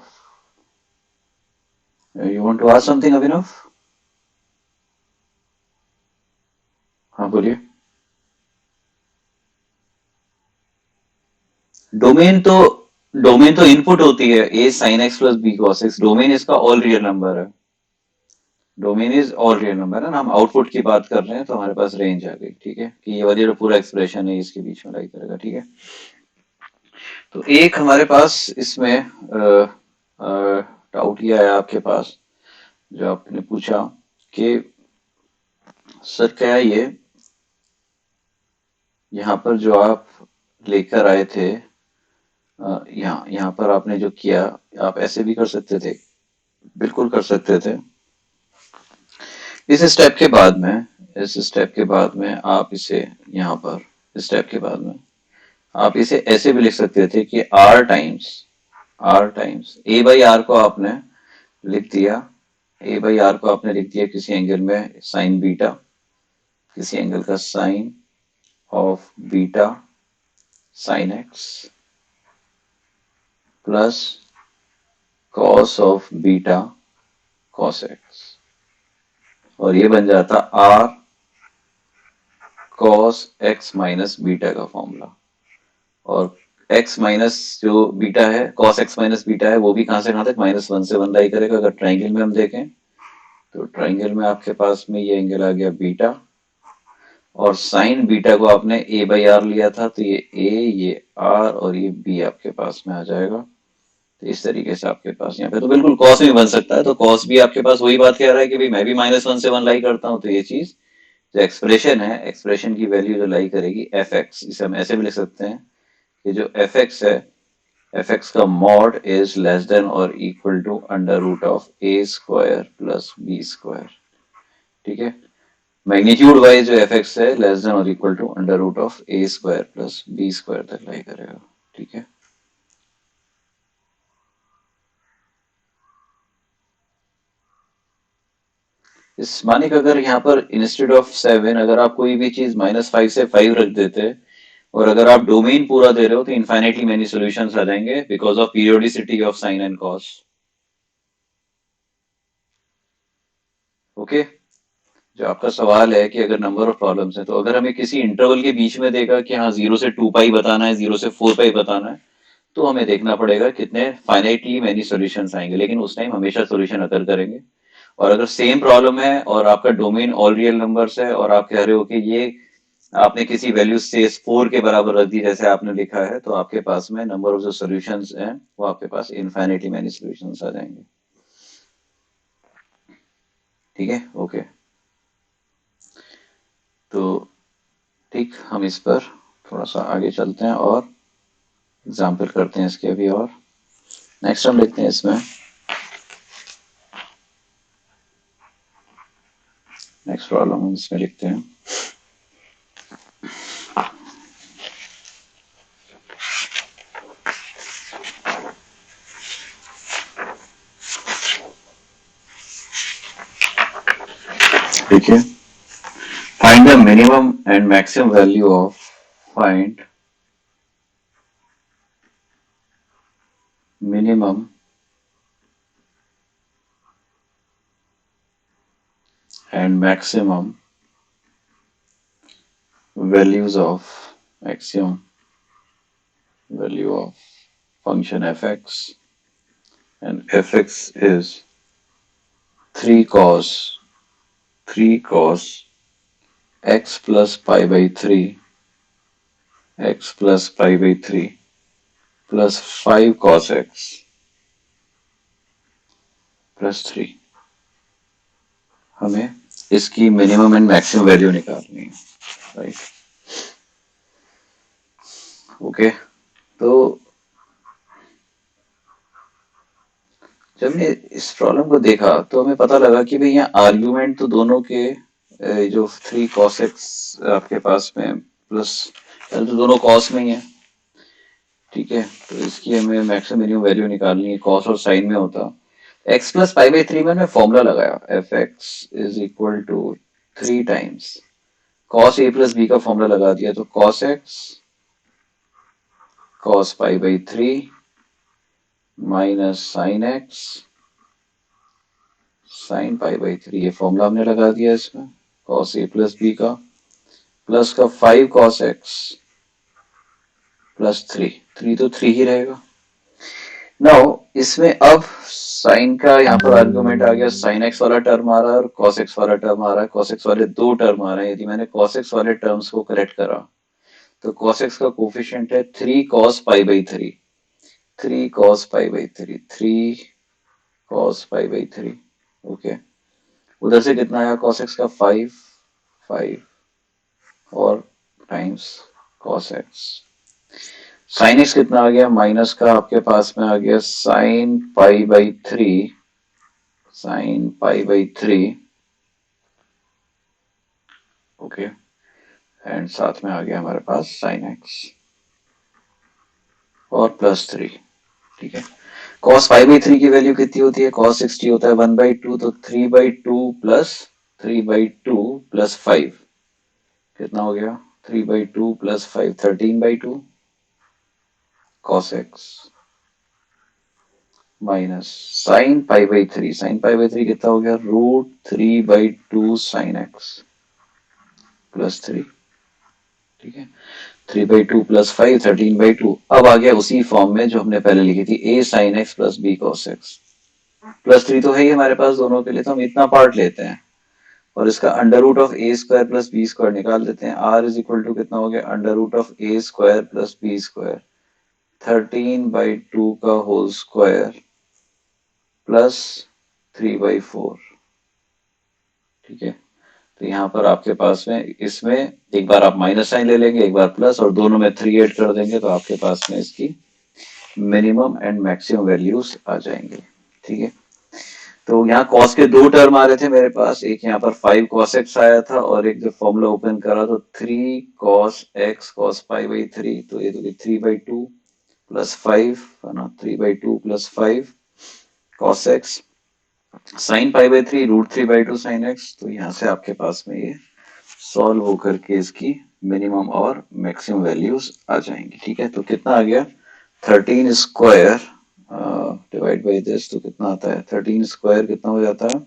you want to ask something Abhinav? हाँ बोलिए। डोमेन तो डोमेन तो इनपुट होती है, A sine X plus B cos X, domain इसका ऑल रियल नंबर है। Domain is all real number है ना, हम आउटपुट की बात कर रहे हैं, तो हमारे पास रेंज आ गई। ठीक है, कि ये वाली जो पूरा एक्सप्रेशन है इसके बीच में लाई करेगा। ठीक है, तो एक हमारे पास इसमें डाउट ये आया आपके पास, जो आपने पूछा कि सर क्या ये यहाँ पर जो आप लेकर आए थे, यहाँ यहाँ पर आपने जो किया, आप ऐसे भी कर सकते थे, बिल्कुल कर सकते थे। इस स्टेप के बाद में, इस स्टेप के बाद में आप इसे यहाँ पर, इस स्टेप के बाद में आप इसे ऐसे भी लिख सकते थे कि R times A by R को आपने लिख दिया, ए बाई आर को आपने लिख दिया किसी एंगल में साइन बीटा, किसी एंगल का sine of beta sine X plus cos of beta cos X, और ये बन जाता R cos X minus beta का फॉर्मूला। और एक्स माइनस जो बीटा है, कॉस एक्स माइनस बीटा है, वो भी कहां से कहां तक, -1 से 1 लाई करेगा। अगर ट्राइंगल में हम देखें तो ट्राइंगल में आपके पास में ये एंगल आ गया बीटा, और साइन बीटा को आपने ए बाई आर लिया था, तो ये ए, ये आर और ये बी आपके पास में आ जाएगा। तो इस तरीके से आपके पास यहाँ पे तो बिल्कुल कॉस भी बन सकता है, तो कॉस भी आपके पास वही बात कह रहा है कि भाई मैं भी -1 से 1 लाई करता हूँ, तो ये चीज जो एक्सप्रेशन है, एक्सप्रेशन की वैल्यू जो लाई करेगी एफ एक्स, इसे हम ऐसे भी लिख सकते हैं कि जो एफ एक्स है, एफ एक्स का मॉड इज लेस देन और equal to under root of A square plus B square. ठीक है, मैग्नीट्यूड वाइज जो एफ एक्स है लेस देन और equal to under root of A square plus B square तक लाई करेगा। ठीक है, इस माने कि अगर यहाँ पर इंस्टेड ऑफ 7 अगर आप कोई भी चीज -5 से 5 रख देते, और अगर आप डोमेन पूरा दे रहे हो, तो इन्फाइनाइटली मेनी सॉल्यूशंस आ जाएंगे because of periodicity of sine and cos. Okay, जो आपका सवाल है कि अगर नंबर ऑफ प्रॉब्लम्स है, तो अगर हमें किसी इंटरवल के बीच में देगा कि हाँ 0 से 2 पाई बताना है, 0 से 4 पाई बताना है, तो हमें देखना पड़ेगा कितने फाइनाइटली मैनी सॉल्यूशंस आएंगे, लेकिन उस टाइम हमेशा सॉल्यूशन अकर करेंगे। और अगर सेम प्रॉब्लम है और आपका डोमेन ऑल रियल नंबर्स है, और आप कह रहे हो कि ये आपने किसी वैल्यू से 4 के बराबर रख दी जैसे आपने लिखा है, तो आपके पास में नंबर ऑफ जो सॉल्यूशंस हैं वो आपके पास इनफाइनाइटली मैनी सॉल्यूशंस आ जाएंगे। ठीक है, ओके। तो ठीक, हम इस पर थोड़ा सा आगे चलते हैं और एग्जाम्पल करते हैं इसके अभी। और नेक्स्ट हम लिखते हैं इसमें, नेक्स्ट प्रॉब्लम हम इसमें लिखते हैं। देखिए, find the minimum and maximum value of, find minimum and maximum values of maximum value of function fx, and fx is 3 cos 3 cos x plus pi by 3 x plus pi by 3 plus 5 cos x plus 3। हमें इसकी मिनिमम एंड मैक्सिमम वैल्यू निकालनी है, राइट। ओके, तो जब हमने इस प्रॉब्लम को देखा तो हमें पता लगा कि भाई यहाँ आर्ग्यूमेंट तो दोनों के जो 3 cos x आपके पास में प्लस, तो दोनों कॉस में ही है। ठीक है, तो इसकी हमें मैक्सिमम मिनिमम वैल्यू निकालनी है, कॉस और साइन में होता। x प्लस पाई बाई 3 में मैं फॉर्मूला लगाया, F X is equal to 3 times cos A plus B का फॉर्मूला लगा दिया, तो cos X cos pi by 3 minus sine X sine pi by 3, ये फॉर्मूला हमने लगा दिया इसमें कॉस ए प्लस बी का, प्लस का 5 कॉस एक्स प्लस 3 तो 3 ही रहेगा। नाउ इसमें अब साइन का यहाँ पर आर्गुमेंट आ गया, साइन एक्स वाला टर्म आ रहा है और कॉस एक्स वाला टर्म आ रहा है, कॉस एक्स वाले दो टर्म आ रहे हैं। यदि मैंने कॉस एक्स वाले टर्म्स को करेक्ट करा तो कॉस एक्स का कोफिशिएंट है 3 cos pi by 3, 3 cos pi by 3, 3 cos pi by 3। Okay, उधर से कितना आया कॉस एक्स का 5, 5 और times cos x. Sine x कितना आ गया, माइनस का आपके पास में आ गया sign pi by 3, sign pi by 3। Okay, and साथ में आ गया हमारे पास साइन एक्स और प्लस 3। ठीक है, कॉस पाई बाई 3 की वैल्यू कितनी होती है, कॉस 60 होता है 1/2, तो 3/2 प्लस 3/2 प्लस 5 कितना हो गया, 3/2 plus 5 13/2 cos X minus sign pi by 3, sign pi by 3 कितना हो गया, √3/2 साइन एक्स प्लस 3। ठीक है, 3/2 प्लस 5 13/2। अब आ गया उसी फॉर्म में जो हमने पहले लिखी थी, a sign X plus b cos x plus 3 तो है ही हमारे पास दोनों के लिए, तो हम इतना पार्ट लेते हैं और इसका under root of A square plus B square निकाल देते हैं। r इज इक्वल टू कितना हो गया, under root of A square plus B square 13/2 का होल स्क्वायर प्लस 3/4। ठीक है, तो यहाँ पर आपके पास में इसमें एक बार आप माइनस साइन ले लेंगे, एक बार प्लस, और दोनों में 3 ऐड कर देंगे तो आपके पास में इसकी मिनिमम एंड मैक्सिमम वैल्यूज आ जाएंगे। ठीक है, तो यहाँ कॉस के दो टर्म आ रहे थे मेरे पास, एक यहाँ पर 5 cos x आया था और एक जब फॉर्मूला ओपन करा तो 3 cos x cos pi by 3, तो ये तो 3/2 प्लस 5 है ना, 3/2 plus 5 cos x sign pi by 3 √3/2 sine x. तो यहाँ से आपके पास में ये सॉल्व होकर के इसकी मिनिमम और मैक्सिमम वैल्यूज आ जाएंगी। ठीक है, तो कितना आ गया, 13 स्क्वायर डिवाइड बाई दिस, तो कितना आता है, 13 स्क्वायर कितना हो जाता है,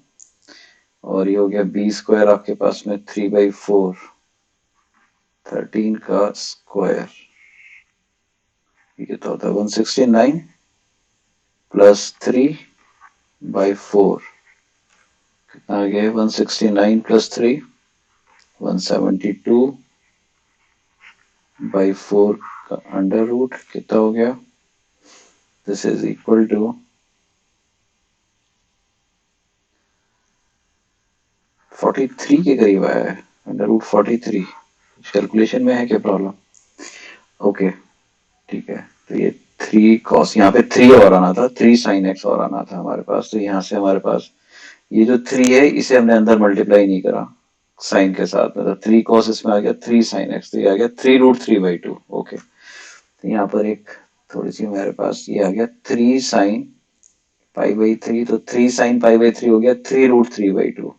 और ये हो गया बी स्क्वायर आपके पास में 3/4, 13 का स्क्वायर ये कितना होता है 169 प्लस 3/4 कितना आ गया 169 प्लस 3 172 बाई 4 का अंडर रूट कितना हो गया, दिस इज इक्वल टू 43 के करीब आया है, अंडर रूट 43। कैलकुलेशन में है क्या प्रॉब्लम? ओके ठीक है, तो ये 3 कॉस, यहाँ पे 3 और आना था, 3 साइन एक्स और आना था हमारे पास, तो यहाँ से हमारे पास ये जो 3 है इसे हमने अंदर मल्टीप्लाई नहीं करा साइन के साथ, मतलब 3 कॉस इसमें आ गया, 3 साइन एक्स, तो ये आ गया 3√3/2। ओके, तो यहाँ पर एक थोड़ी सी मेरे पास ये आ गया 3 sin π/3, तो 3 sin π/3 हो गया 3√3/2,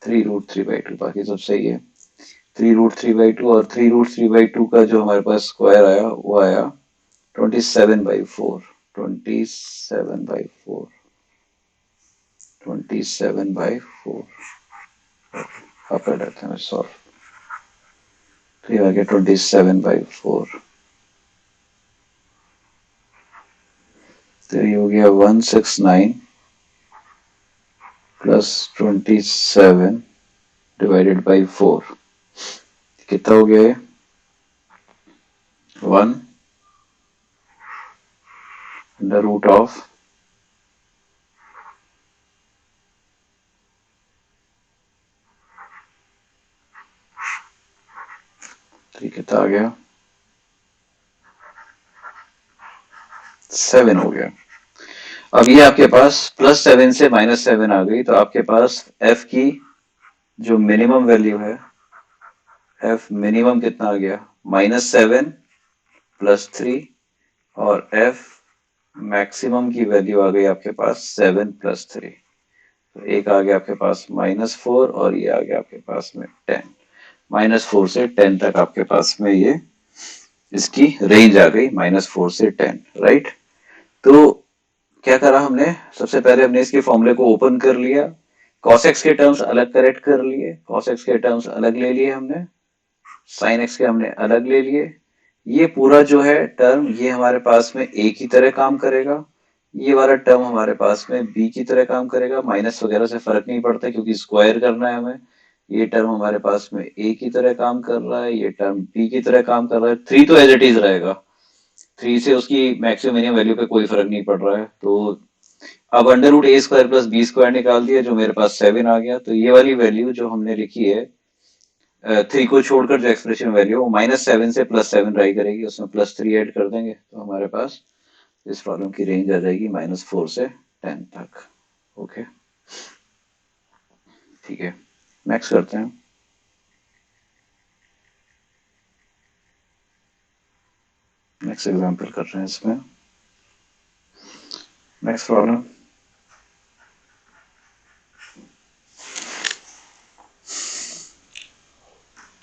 3√3/2, बाकी सब सही है। 3√3/2 और 3√3/2 का जो हमारे पास स्क्वायर आया वो आया 27/4, 27/4, 27/4। अब कर लेते हैं सॉल्व, तो ये आ गया 27/4, तो ये हो गया 169 प्लस 27/4, कितना हो गया ये 1 √, तो ये कितना आ गया 7 हो गया। अब ये आपके पास +7 से -7 आ गई, तो आपके पास f की जो मिनिमम वैल्यू है, f मिनिमम कितना आ गया -7 +3, और f मैक्सिमम की वैल्यू आ गई आपके पास 7 +3, तो एक आ गया आपके पास -4 और ये आ गया आपके पास में 10, -4 से 10 तक आपके पास में ये इसकी रेंज आ गई, -4 से 10, राइट। तो क्या करा हमने, सबसे पहले हमने इसके फॉर्मूले को ओपन कर लिया, cos x के टर्म्स अलग करेक्ट कर लिए, cos x के टर्म्स अलग ले लिए हमने, sin x के हमने अलग ले लिए, ये पूरा जो है टर्म ये हमारे पास में a की तरह काम करेगा, ये वाला टर्म हमारे पास में b की तरह काम करेगा, माइनस वगैरह से फर्क नहीं पड़ता क्योंकि स्क्वायर करना है हमें। ये टर्म हमारे पास में a की तरह काम कर रहा है, ये टर्म b की तरह काम कर रहा है, 3 तो एज इट इज रहेगा, 3 से उसकी मैक्सिमम मिनिमम वैल्यू पे कोई फर्क नहीं पड़ रहा है, तो अब √a² प्लस b² निकाल दिया, जो मेरे पास 7 आ गया, तो ये वाली वैल्यू जो हमने लिखी है 3 को छोड़कर, जो एक्सप्रेशन वैल्यू वो -7 से +7 राई करेगी, उसमें +3 ऐड कर देंगे, तो हमारे पास इस प्रॉब्लम की रेंज आ जाएगी -4 से 10 तक। ओके ठीक है, नेक्स्ट करते हैं। नेक्स्ट एग्जांपल कर रहे हैं इसमें, next problem,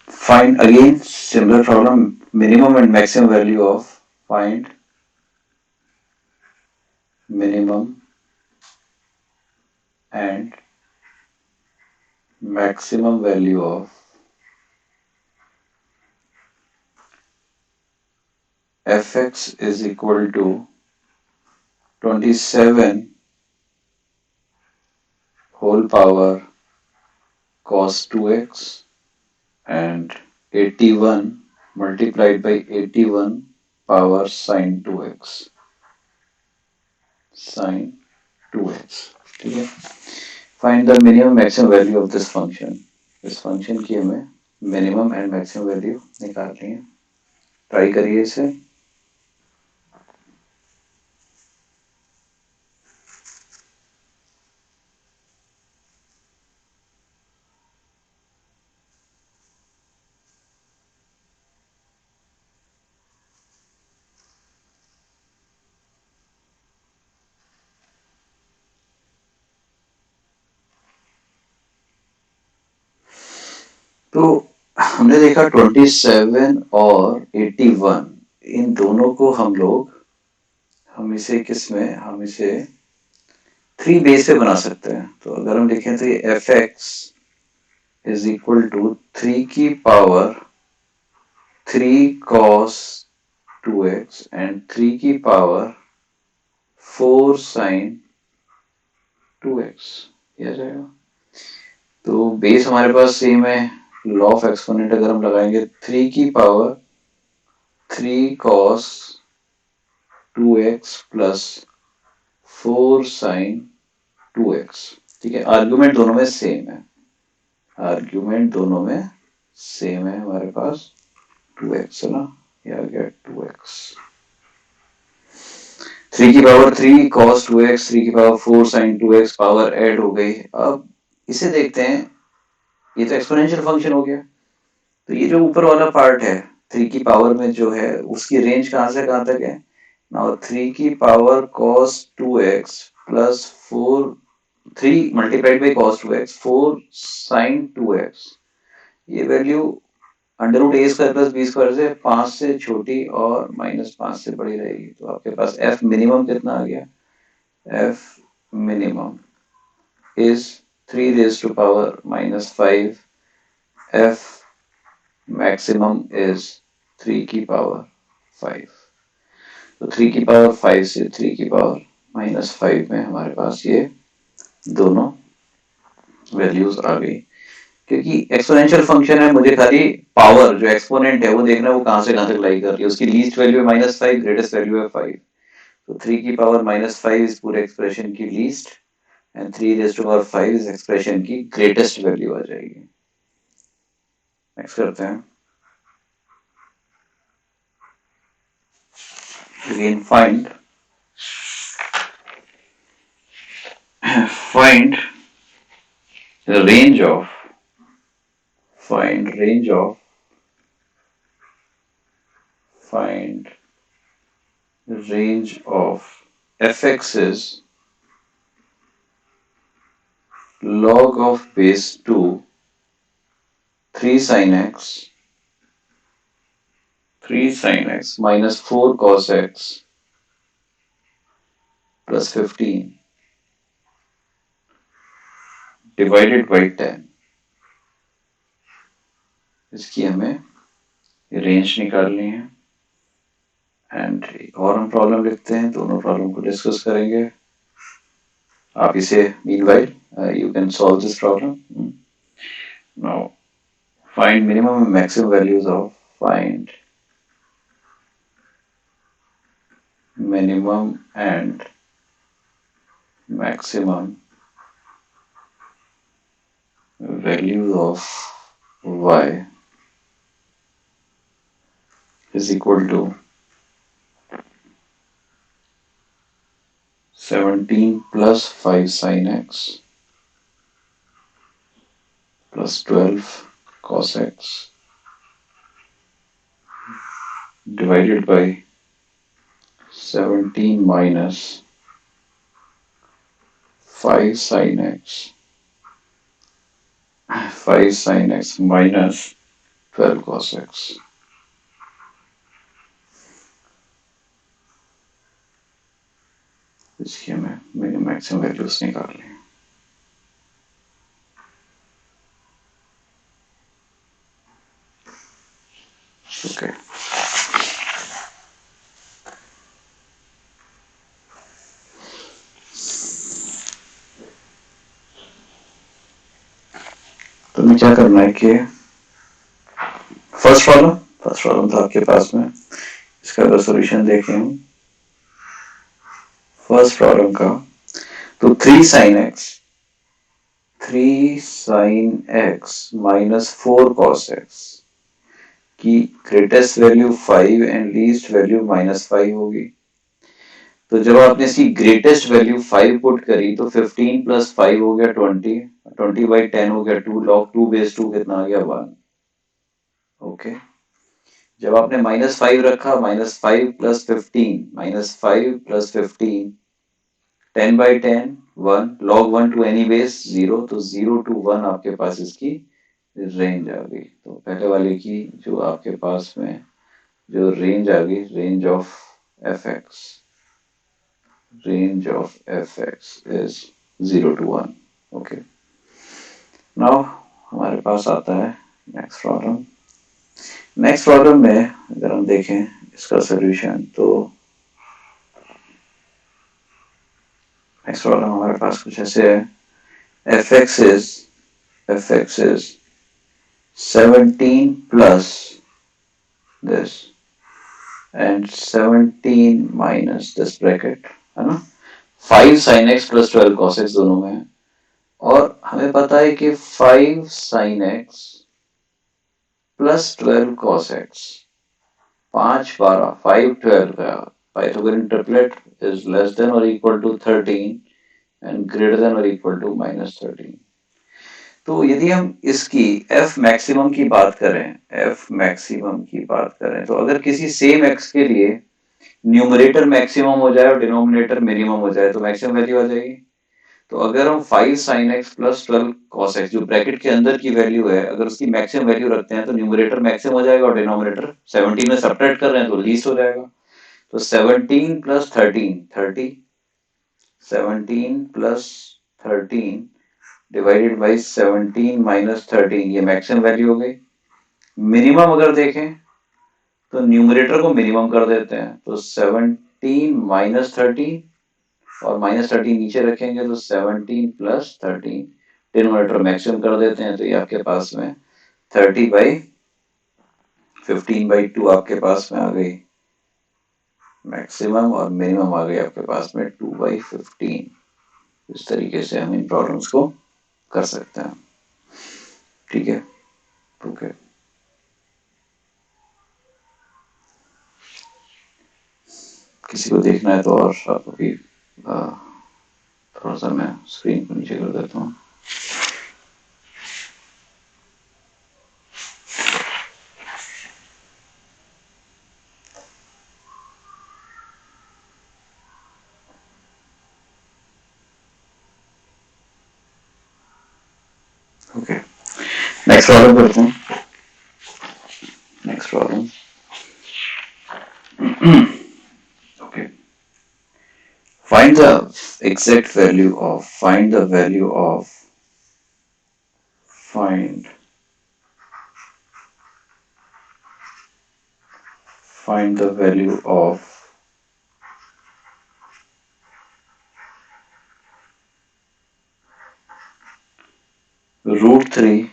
find again similar problem, minimum and maximum value of, find minimum and maximum value of fx is equal to 27 whole power cos 2x and 81 multiplied by 81 power sin 2x, sin 2x, ठीक है। Find the minimum maximum value of this function, इस फंक्शन की हमें मिनिमम एंड मैक्सिमम वैल्यू निकालनी है, ट्राई करिए इसे। तो हमने देखा 27 और 81, इन दोनों को हम इसे किसमें, हम इसे 3 बेस पे बना सकते हैं, तो अगर हम देखें तो ये F X is equal to 3 की पावर 3 कॉस 2x एंड 3 की पावर 4 साइन 2x, ये आ जाएगा। तो बेस हमारे पास सेम है, लॉ ऑफ एक्सपोनेंट अगर हम लगाएंगे 3 की power 3 cos 2x plus 4 sin 2x। ठीक है, आर्ग्यूमेंट दोनों में सेम है, आर्ग्यूमेंट दोनों में सेम है हमारे पास 2x है ना, ये आ गया 2x। 3 की पावर 3 cos 2x 3 की power 4 sin 2x power add हो गई। अब इसे देखते हैं, ये तो एक्सपोनेंशियल फंक्शन हो गया, तो ये जो ऊपर वाला पार्ट है 3 की पावर में जो है उसकी रेंज कहां से कहां तक है। नाउ 3 की power cos 2x plus 4 3 multiplied by cos 2x 4 sin 2x, ये value under root A square plus B square से 5 से छोटी और -5 से बड़ी रहेगी, तो आपके पास एफ मिनिमम कितना आ गया, F minimum is 3 raise to power -5, F maximum is 3 की पावर 5। तो 3 की पावर 5 से 3 की पावर -5 में हमारे पास ये दोनों वैल्यूज आ गई। क्योंकि एक्सपोनेंशियल फंक्शन है, मुझे खाली पावर जो एक्सपोनेंट है वो देखना है वो कहां से कहां तक लाई कर रही है, उसकी लीस्ट वैल्यू है -5, ग्रेटेस्ट वैल्यू है 5, तो 3 की पावर -5 इस पूरे एक्सप्रेशन की least and 3 raise to power 5 इस एक्सप्रेशन की ग्रेटेस्ट वैल्यू आ जाएगी। नेक्स्ट करते हैं, again find find range of find range of find range of fx's log of base 2 3 sin x 3 sin x minus 4 cos x plus 15 divided by 10। इसकी हमें रेंज निकालनी है एंड और हम प्रॉब्लम लिखते हैं, दोनों प्रॉब्लम को डिस्कस करेंगे। आप इसे meanwhile you can solve this problem. Now find minimum and maximum values of find minimum and maximum values of y is equal to 17 plus 5 sin x plus 12 cos x divided by 17 minus 5 sin x 5 sin x minus 12 cos x। इसकी हमें मिनिमम मैक्सिमम वैल्यूज निकालनी है। ओके, तो हमें क्या करना है कि फर्स्ट प्रॉब्लम था आपके पास में, इसका अगर सॉल्यूशन देखें हम फर्स्ट प्रॉब्लम का, तो 3 sin x minus 4 cos x की greatest value 5 and least value -5 होगी। तो जब आपने इसकी ग्रेटेस्ट वैल्यू 5 पुट करी तो 15 प्लस 5 हो गया 20, 20 बाई 10 हो गया 2, log 2 बेस 2 कितना आ गया 1। ओके, जब आपने -5 रखा, -5 plus 15 -5 plus 15 10 by 10 1, log 1 to any base 0, तो 0 टू 1 आपके पास इसकी रेंज आ गई। तो पहले वाले की जो आपके पास में जो रेंज आ गई, range of F X is 0 to 1। Okay, now हमारे पास आता है नेक्स्ट प्रॉब्लम। नेक्स्ट प्रॉब्लम में अगर हम देखें इसका सोल्यूशन, तो नेक्स्ट प्रॉब्लम हमारे पास कुछ ऐसे है, F X is 17 plus this and 17 minus this bracket है ना, 5 sin x plus 12 cos x दोनों में है, और हमें पता है कि 5 sin x plus 12 cos x, 5 12 5 12 का Pythagorean triplet is less than or equal to 13 and greater than or equal to minus 13. तो यदि हम इसकी f मैक्सिमम की बात करें, f मैक्सिमम की बात करें, तो अगर किसी सेम x के लिए न्यूमरेटर मैक्सिमम हो जाए और डिनोमिनेटर मिनिमम हो जाए तो मैक्सिमम वैल्यू आ जाएगी। तो अगर हम 5 sin x plus 12 cos x जो ब्रैकेट के अंदर की वैल्यू है, अगर उसकी मैक्सिमम वैल्यू रखते हैं तो न्यूमरेटर मैक्सिमम हो जाएगा और डिनोमिनेटर 17 में सब्ट्रैक्ट कर रहे हैं तो लीस्ट हो जाएगा। तो 17 plus 13 30, 17 plus 13 divided by 17 minus 13, ये मैक्सिमम वैल्यू हो गई। मिनिमम अगर देखें तो न्यूमरेटर को मिनिमम कर देते हैं, तो 17 माइनस 13 और माइनस 13 नीचे रखेंगे तो 17 प्लस 13, डिनोमिनेटर मैक्सिमम कर देते हैं, तो ये आपके पास में 30 बाई 15/2 आपके पास में आ गई मैक्सिमम, और मिनिमम आ गई आपके पास में 2/15। इस तरीके से हम इन प्रॉब्लम्स को कर सकते हैं। ठीक है, ओके। किसी को देखना है तो और आपको भी थोड़ा सा मैं स्क्रीन को नीचे कर देता हूँ। ओके, नेक्स्ट प्रॉब्लम करते हैं। Next problem, okay, find the exact value of find the value of find the value of √3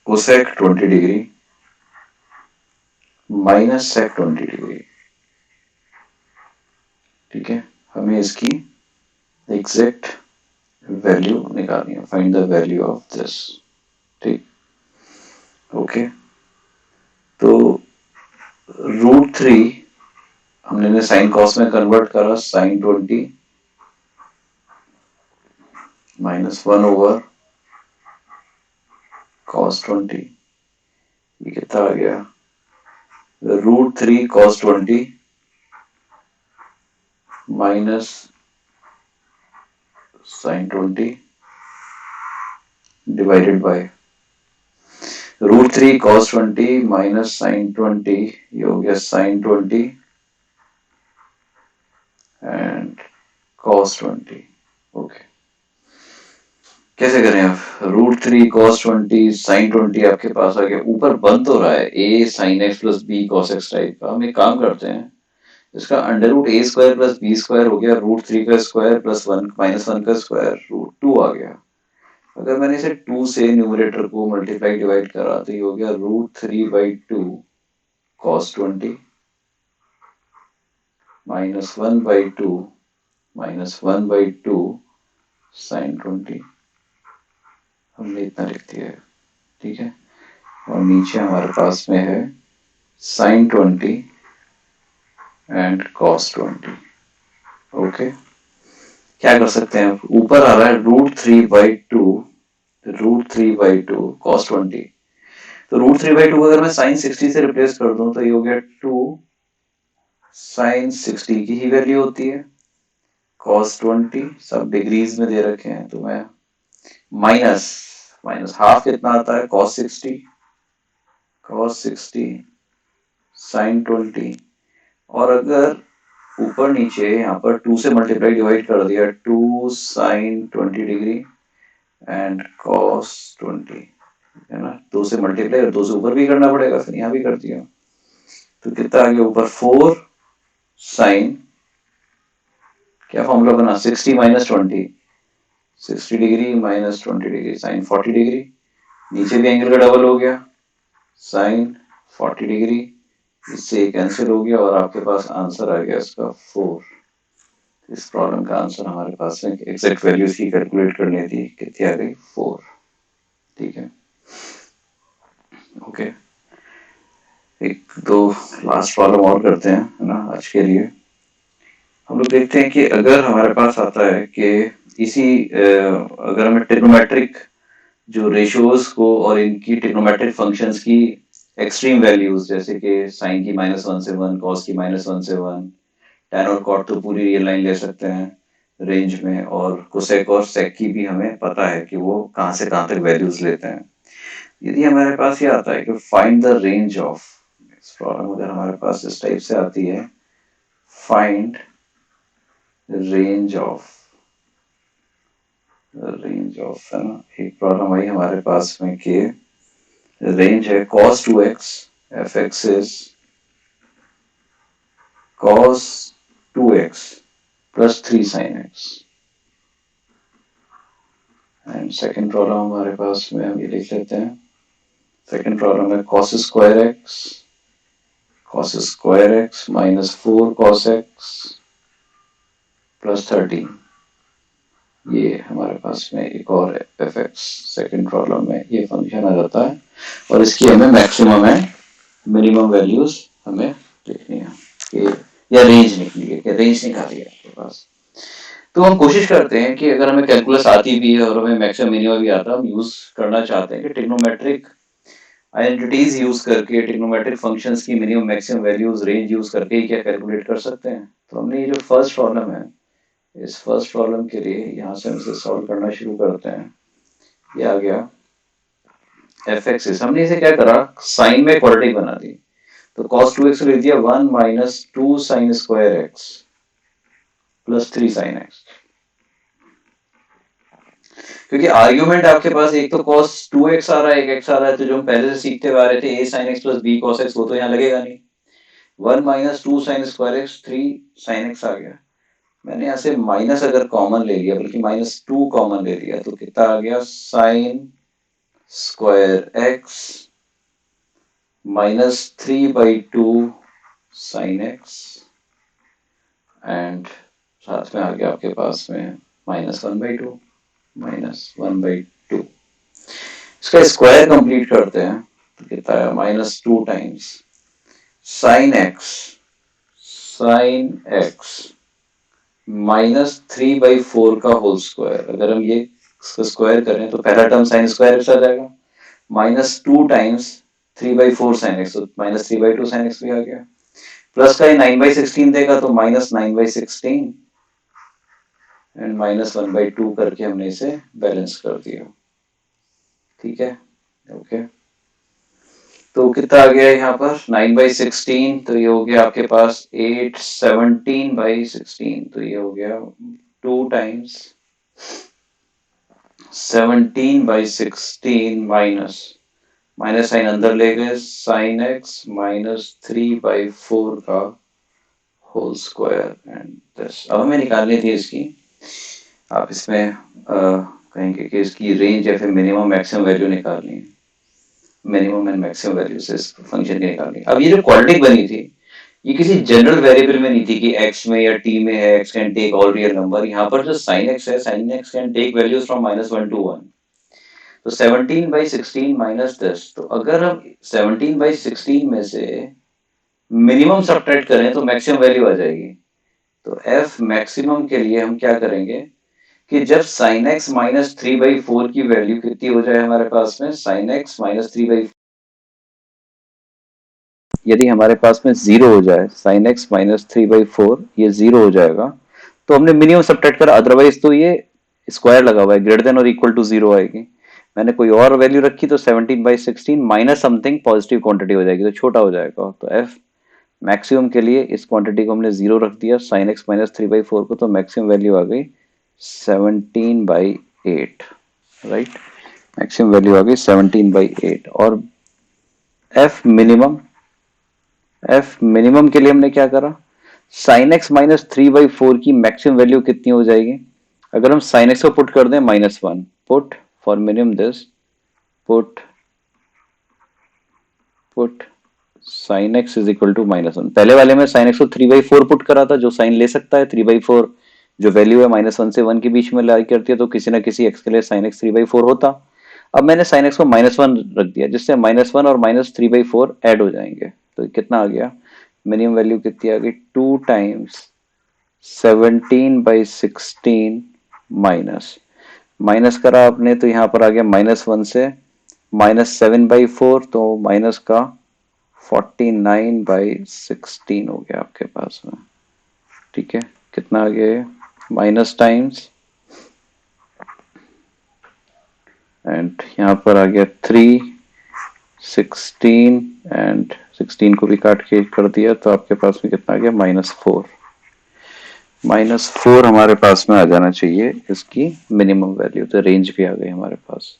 cosec 20 degree minus sec 20 degree। ठीक है, हमें इसकी एग्जैक्ट वैल्यू निकालनी है, find the value of this. ठीक, ओके। तो √3 हमने साइन कॉस में कन्वर्ट करा, साइन 20 माइनस 1 ओवर कॉस 20, ये कितना आ गया, √3 cos 20 minus sine 20 divided by √3 cos 20 minus sine 20, ये हो गया साइन 20 एंड cos 20। ओके, कैसे करें आप, √3 cos 20 साइन 20 आपके पास आ गया, ऊपर बन तो रहा है a sin x plus b cos x type का। हम एक काम करते हैं, इसका √a² प्लस b² हो गया, √3 का स्क्वायर प्लस 1 माइनस 1 का स्क्वायर, √2 आ गया। अगर मैंने इसे 2 से न्यूमरेटर को मल्टीप्लाई डिवाइड करा तो ये हो गया √3/2 cos 20 माइनस 1/2 माइनस 1/2 साइन 20। हमने इतना लिख दिया है, ठीक है। और नीचे हमारे पास में है साइन 20 एंड cos 20। ओके, क्या कर सकते हैं, ऊपर आ रहा है √3/2 cos 20, तो √3/2 अगर मैं साइन 60 से रिप्लेस कर दूं तो ये हो गया 2 साइन 60 की ही वैल्यू होती है, cos 20 सब डिग्रीज में दे रखे हैं, तो मैं माइनस माइनस हाफ कितना आता है, cos 60 साइन 20, और अगर ऊपर नीचे यहाँ पर 2 से मल्टीप्लाई डिवाइड कर दिया, 2 साइन 20 डिग्री एंड cos 20, है ना, 2 से मल्टीप्लाई और 2 से ऊपर भी करना पड़ेगा, फिर यहाँ भी कर दिया, तो कितना आ गया ऊपर 4 साइन, क्या फॉर्मूला बना, 60 minus 20, 60 degree minus 20 degree sine 40 degree, नीचे भी एंगल का डबल हो गया साइन 40 डिग्री, इससे कैंसिल हो गया और आपके पास आंसर आ गया इसका 4। इस प्रॉब्लम का आंसर हमारे पास में एग्जैक्ट वैल्यूज की कैलकुलेट करनी थी, कितनी आ गई 4। ठीक है, ओके। एक दो लास्ट प्रॉब्लम और करते हैं, है ना, आज के लिए। हम लोग देखते हैं कि अगर हमारे पास आता है कि इसी अगर हमें ट्रिग्नोमेट्रिक जो रेशियोज को और इनकी ट्रिग्नोमेट्रिक फंक्शंस की एक्सट्रीम वैल्यूज, जैसे कि साइन की -1 से 1, कॉस की -1 से 1, टैन और कॉट तो पूरी रियल लाइन ले सकते हैं रेंज में, और कोसेक और सेक की भी हमें पता है कि वो कहाँ से कहाँ तक वैल्यूज लेते हैं। यदि हमारे पास ये आता है कि find the range of, problem अगर हमारे पास इस टाइप से आती है, फाइंड रेंज ऑफ है ना, एक प्रॉब्लम आई हमारे पास में कि रेंज है cos 2x, fx is cos 2x plus 3 sin x, and second problem हमारे पास में हम ये लिख लेते हैं, सेकेंड प्रॉब्लम है cos square x minus 4 cos x plus 13। ये हमारे पास में एक और एफ एक्स सेकेंड प्रॉब्लम में ये फंक्शन आ जाता है, और इसकी हमें मैक्सिमम है मिनिमम वैल्यूज हमें देखनी है कि या रेंज निकली है कि रेंज निकाली है आपके पास। तो हम कोशिश करते हैं कि अगर हमें कैलकुलस आती भी है और हमें मैक्सिमम मिनिमम भी आता है, हम यूज करना चाहते हैं कि ट्रिग्नोमेट्रिक आइडेंटिटीज यूज करके ट्रिग्नोमेट्रिक फंक्शंस की minimum maximum values range use करके ही क्या कैलकुलेट कर सकते हैं। तो हमने ये जो फर्स्ट प्रॉब्लम है, इस फर्स्ट प्रॉब्लम के लिए यहाँ से हम इसे सॉल्व करना शुरू करते हैं। ये आ गया एफ एक्सिस, हमने इसे क्या करा, साइन में क्वाड्रेटिक बना दी, तो cos 2x लिख दिया 1 minus 2 sine square x plus 3 sine x, क्योंकि आर्ग्यूमेंट आपके पास एक तो cos 2x आ रहा है, एक x आ रहा है, तो जो हम पहले से सीखते हुए आ रहे थे a sin x plus b cos x, वो तो यहाँ लगेगा नहीं। 1 minus 2 sine square X 3 sine X आ गया। मैंने यहाँ से माइनस अगर कॉमन ले लिया, बल्कि -2 कॉमन ले लिया, तो कितना आ गया, sign square x -3/2 sign X, and साथ में आ गया आपके पास में -1/2 -1/2। इसका स्क्वायर कंप्लीट करते हैं तो कितना है, -2 टाइम्स साइन एक्स -3/4 का होल स्क्वायर। अगर हम ये इसका स्क्वायर करें तो पहला टर्म साइन स्क्वायर एक्स आ जाएगा, -2 टाइम्स 3/4 साइन एक्स, तो -3/2 साइन एक्स भी आ गया, प्लस का ये 9/16 देगा तो -9/16, एंड -1/2 करके हमने इसे बैलेंस कर दिया। ठीक है, ओके। तो कितना आ गया यहाँ पर 9/16, तो ये हो गया आपके पास 8 17/16, तो ये हो गया 2 टाइम्स 17/16 माइनस साइन अंदर ले गए, साइन एक्स -3/4 का होल स्क्वायर, एंड दिस अब हमें निकालनी थी इसकी, आप इसमें कहेंगे कि इसकी रेंज या फिर मिनिमम मैक्सिमम वैल्यू निकालनी है, मिनिमम एंड मैक्सिमम वैल्यू से इस फंक्शन की निकालनी। अब ये जो क्वाड्रेटिक बनी थी, ये किसी जनरल वेरिएबल में नहीं थी कि x में या t में है, x can take all real number. यहाँ पर जो sin x है, sin x can take values from -1 to 1, तो 17/16 माइनस 10, तो अगर हम 17/16 में से मिनिमम सब्ट्रैक्ट करें तो मैक्सिमम वैल्यू आ जाएगी। तो f मैक्सिमम के लिए हम क्या करेंगे कि जब sin x -3/4 की वैल्यू कितनी हो जाए हमारे पास में, sin x -3/4 यदि हमारे पास में 0 हो जाए, sin x -3/4 ये 0 हो जाएगा, तो हमने मिनिमम सब्ट्रैक्ट करा, अदरवाइज तो ये स्क्वायर लगा हुआ है, ग्रेटर देन और इक्वल टू 0 आएगी। मैंने कोई और वैल्यू रखी तो 17/16 माइनस समथिंग पॉजिटिव क्वांटिटी हो जाएगी, तो छोटा हो जाएगा। तो f मैक्सिमम के लिए इस क्वांटिटी को हमने 0 रख दिया, sin x -3/4 को, तो मैक्सिमम वैल्यू आ गई 17/8, राइट। मैक्सिमम वैल्यू आ गई 17/8, और f मिनिमम के लिए हमने क्या करा, sin x -3/4 की मैक्सिमम वैल्यू कितनी हो जाएगी, अगर हम साइन एक्स को पुट कर दें -1, put for minimum this, put put sine X is equal to -1। पहले वाले में साइन एक्स को 3/4 पुट करा था, जो साइन ले सकता है 3/4, जो वैल्यू है -1 से 1 के बीच में लाई करती है, तो किसी ना किसी एक्स के लिए साइन एक्स 3/4 होता। अब मैंने साइन एक्स को -1 रख दिया, जिससे -1 और -3/4 ऐड हो जाएंगे, तो कितना आ गया, मिनिमम वैल्यू कितनी आ गई, 2 टाइम्स 17/16 माइनस माइनस करा आपने, तो यहाँ पर आ गया -1 से -7/4, तो माइनस का 49/16 हो गया आपके पास में। ठीक है, कितना आ गया, माइनस टाइम्स एंड यहाँ पर आ गया 3, 16 एंड 16 को भी काट के कर दिया, तो आपके पास में कितना आ गया, -4। -4 हमारे पास में आ जाना चाहिए इसकी मिनिमम वैल्यू, तो रेंज भी आ गई हमारे पास,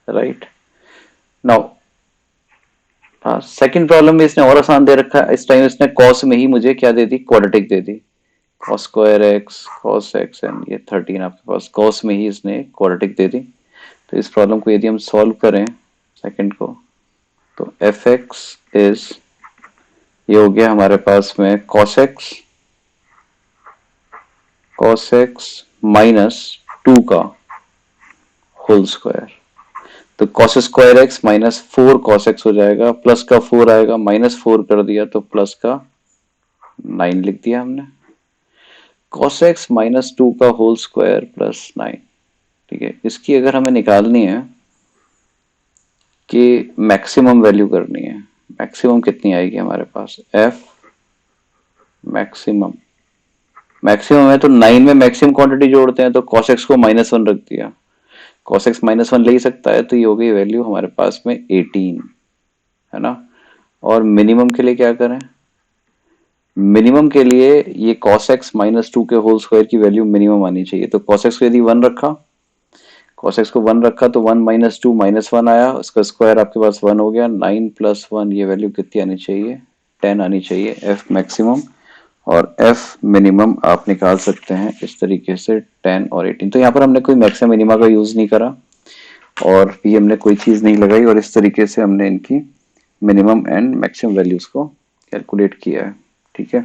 राइट। नाउ हाँ, सेकंड प्रॉब्लम में इसने और आसान दे रखा है, इस टाइम इसने कॉस में ही मुझे क्या दे दी, क्वाड्रेटिक दे दी, cos square X cos X and ये 13 आपके पास कॉस में ही इसने क्वाड्रेटिक दे दी। तो इस प्रॉब्लम को यदि हम सॉल्व करें सेकंड को, तो एफ एक्स इज, ये हो गया हमारे पास में कॉस एक्स -2 का होल स्क्वायर, तो cos square x -4 cos x हो जाएगा, प्लस का 4 आएगा, -4 कर दिया तो प्लस का 9 लिख दिया हमने, कॉस एक्स -2 का होल स्क्वायर प्लस 9। ठीक है, इसकी अगर हमें निकालनी है कि मैक्सिमम वैल्यू करनी है, मैक्सिमम कितनी आएगी हमारे पास, एफ मैक्सिमम, मैक्सिमम है तो 9 में मैक्सिमम क्वांटिटी जोड़ते हैं, तो cos x को -1 रख दिया, cos x -1 ले ही सकता है, तो ये हो गई वैल्यू हमारे पास में 18, है ना। और मिनिमम के लिए क्या करें, मिनिमम के लिए ये cos x -2 के होल स्क्वायर की वैल्यू मिनिमम आनी चाहिए, तो cos x को यदि 1 रखा, cos x को 1 रखा तो 1 - 2 -1 आया, उसका स्क्वायर आपके पास 1 हो गया, 9 + 1 ये वैल्यू कितनी आनी चाहिए, 10 आनी चाहिए, एफ मैक्सिमम और एफ मिनिमम आप निकाल सकते हैं इस तरीके से 10 और 18। तो यहाँ पर हमने कोई मैक्सिमम मिनिमा का यूज नहीं करा और भी हमने कोई चीज नहीं लगाई, और इस तरीके से हमने इनकी मिनिमम एंड मैक्सिमम वैल्यूज को कैलकुलेट किया है। ठीक है,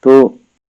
तो